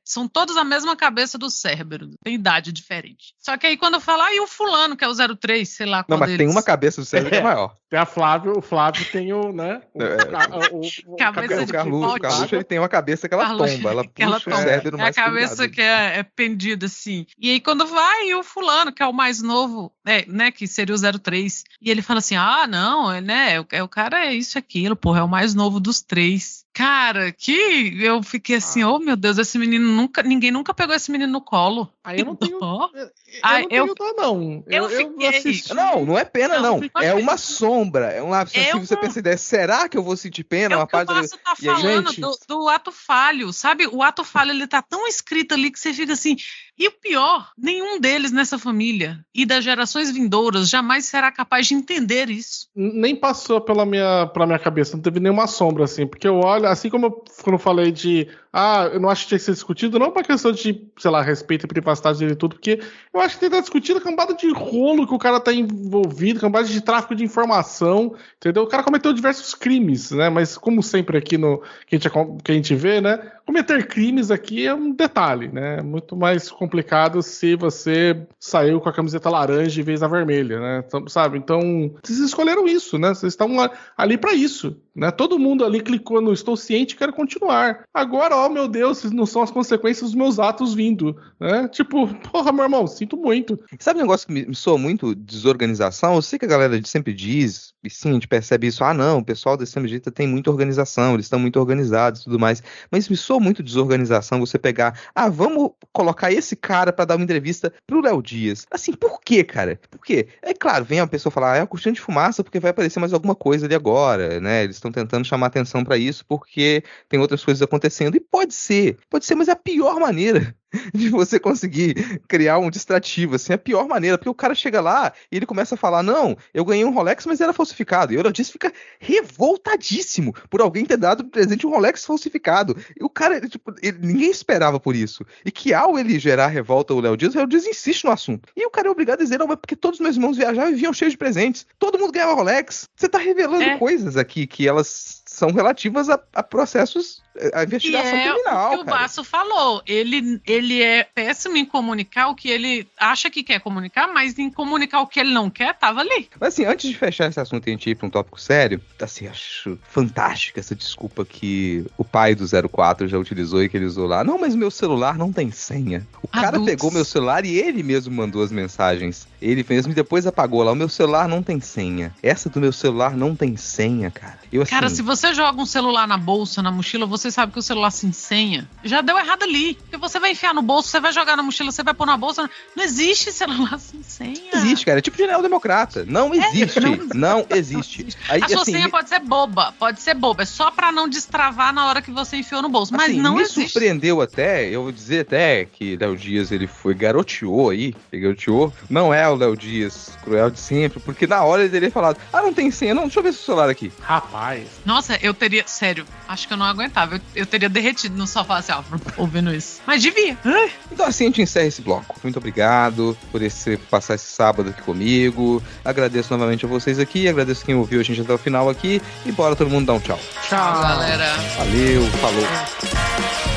[SPEAKER 4] são todos a mesma cabeça do Cérebro. Tem idade diferente. Só que aí quando eu falo, e o fulano, que é o 03, sei lá qual
[SPEAKER 3] deles. Não, mas tem uma cabeça do Cérebro que é maior.
[SPEAKER 5] Tem o Flávio tem o, né?
[SPEAKER 4] Cabeça de
[SPEAKER 3] o Carluxo, ele tem uma cabeça que ela tomba. Ela puxa o cérebro mais
[SPEAKER 4] a cabeça que é pendida, assim. E aí quando vai, o fulano, que é o mais novo, né, que seria o 03. E ele fala assim, não, né, o cara é isso e aquilo, porra, é o mais novo dos três. Cara, que eu fiquei assim, oh meu Deus, esse menino ninguém nunca pegou esse menino no colo.
[SPEAKER 5] Aí eu não tenho.
[SPEAKER 4] Eu
[SPEAKER 5] assisti.
[SPEAKER 3] Não é pena, não.
[SPEAKER 5] fiquei-
[SPEAKER 3] É uma sombra. É um lápis. Se você pensa ideia, será que eu vou sentir pena?
[SPEAKER 4] É
[SPEAKER 3] Uma
[SPEAKER 4] o que o
[SPEAKER 3] parte
[SPEAKER 4] Basso tá
[SPEAKER 3] E aí,
[SPEAKER 4] falando
[SPEAKER 5] gente?
[SPEAKER 4] do ato falho, sabe? O ato falho, ele tá tão escrito ali que você fica assim... E o pior, nenhum deles nessa família e das gerações vindouras jamais será capaz de entender isso.
[SPEAKER 5] Nem passou pela minha cabeça, não teve nenhuma sombra, assim, porque eu olho, assim como quando eu falei de, eu não acho que tinha que ser discutido, não pra questão de, sei lá, respeito e privacidade dele e tudo, porque eu acho que tem que estar discutido a cambada de rolo que o cara tá envolvido, cambada de tráfico de informação, entendeu? O cara cometeu diversos crimes, né, mas como sempre aqui que a gente vê, né, cometer crimes aqui é um detalhe, né, é muito mais complicado se você saiu com a camiseta laranja em vez da vermelha, né, então, sabe? Então, vocês escolheram isso, né, vocês estão ali pra isso, né, todo mundo ali clicou no estou ciente e quero continuar. Agora, oh meu Deus, não são as consequências dos meus atos vindo, né, tipo, porra, meu irmão, sinto muito.
[SPEAKER 3] Sabe um negócio que me soa muito desorganização? Eu sei que a galera sempre diz, e sim, a gente percebe isso, não, o pessoal da extrema direita tem muita organização, eles estão muito organizados e tudo mais, mas me soa muito desorganização você pegar, vamos colocar esse cara pra dar uma entrevista pro Léo Dias. Assim, por quê, cara? Por quê? É claro, vem a pessoa falar, é a cortina de fumaça porque vai aparecer mais alguma coisa ali agora, né? Eles estão tentando chamar atenção pra isso porque tem outras coisas acontecendo, e pode ser, mas é a pior maneira de você conseguir criar um distrativo, assim, a pior maneira, porque o cara chega lá e ele começa a falar, não, eu ganhei um Rolex, mas era falsificado, e o Léo Dias fica revoltadíssimo por alguém ter dado de presente um Rolex falsificado, e o cara, tipo, ninguém esperava por isso, e que ao ele gerar revolta o Léo Dias insiste no assunto, e o cara é obrigado a dizer, não, mas porque todos os meus irmãos viajavam e vinham cheios de presentes, todo mundo ganhava Rolex, você tá revelando coisas aqui que elas são relativas a processos, a investigação criminal,
[SPEAKER 4] o que o Basso falou, ele é péssimo em comunicar o que ele acha que quer comunicar, mas em comunicar o que ele não quer, tava ali.
[SPEAKER 3] Mas assim, antes de fechar esse assunto e a gente ir pra um tópico sério, assim, acho fantástica essa desculpa que o pai do 04 já utilizou e que ele usou lá. Não, mas meu celular não tem senha. O cara pegou meu celular e ele mesmo mandou as mensagens. Ele mesmo e depois apagou lá. O meu celular não tem senha. Essa do meu celular não tem senha, cara.
[SPEAKER 4] Cara, se você joga um celular na bolsa, na mochila, você sabe que o celular sem senha já deu errado ali. Porque você vai enfiar no bolso, você vai jogar na mochila, você vai pôr na bolsa. Não existe celular sem senha.
[SPEAKER 3] Não existe, cara. É tipo de neodemocrata. Não existe. Não existe. Aí,
[SPEAKER 4] a sua senha pode ser boba. É só pra não destravar na hora que você enfiou no bolso. Mas não existe.
[SPEAKER 3] Me surpreendeu até, eu vou dizer até que Léo Dias, ele garoteou aí. Ele garoteou. Não é o Léo Dias cruel de sempre, porque na hora ele teria falado, não tem senha, não, deixa eu ver seu celular aqui.
[SPEAKER 5] Rapaz.
[SPEAKER 4] Nossa, eu teria, sério, acho que eu não aguentava. Eu teria derretido no sofá assim, ouvindo isso. Mas devia.
[SPEAKER 3] Então assim a gente encerra esse bloco. Muito obrigado por passar esse sábado aqui comigo. Agradeço novamente a vocês aqui, agradeço quem ouviu a gente até o final aqui e bora todo mundo dar um tchau.
[SPEAKER 4] Tchau, galera.
[SPEAKER 3] Valeu, falou.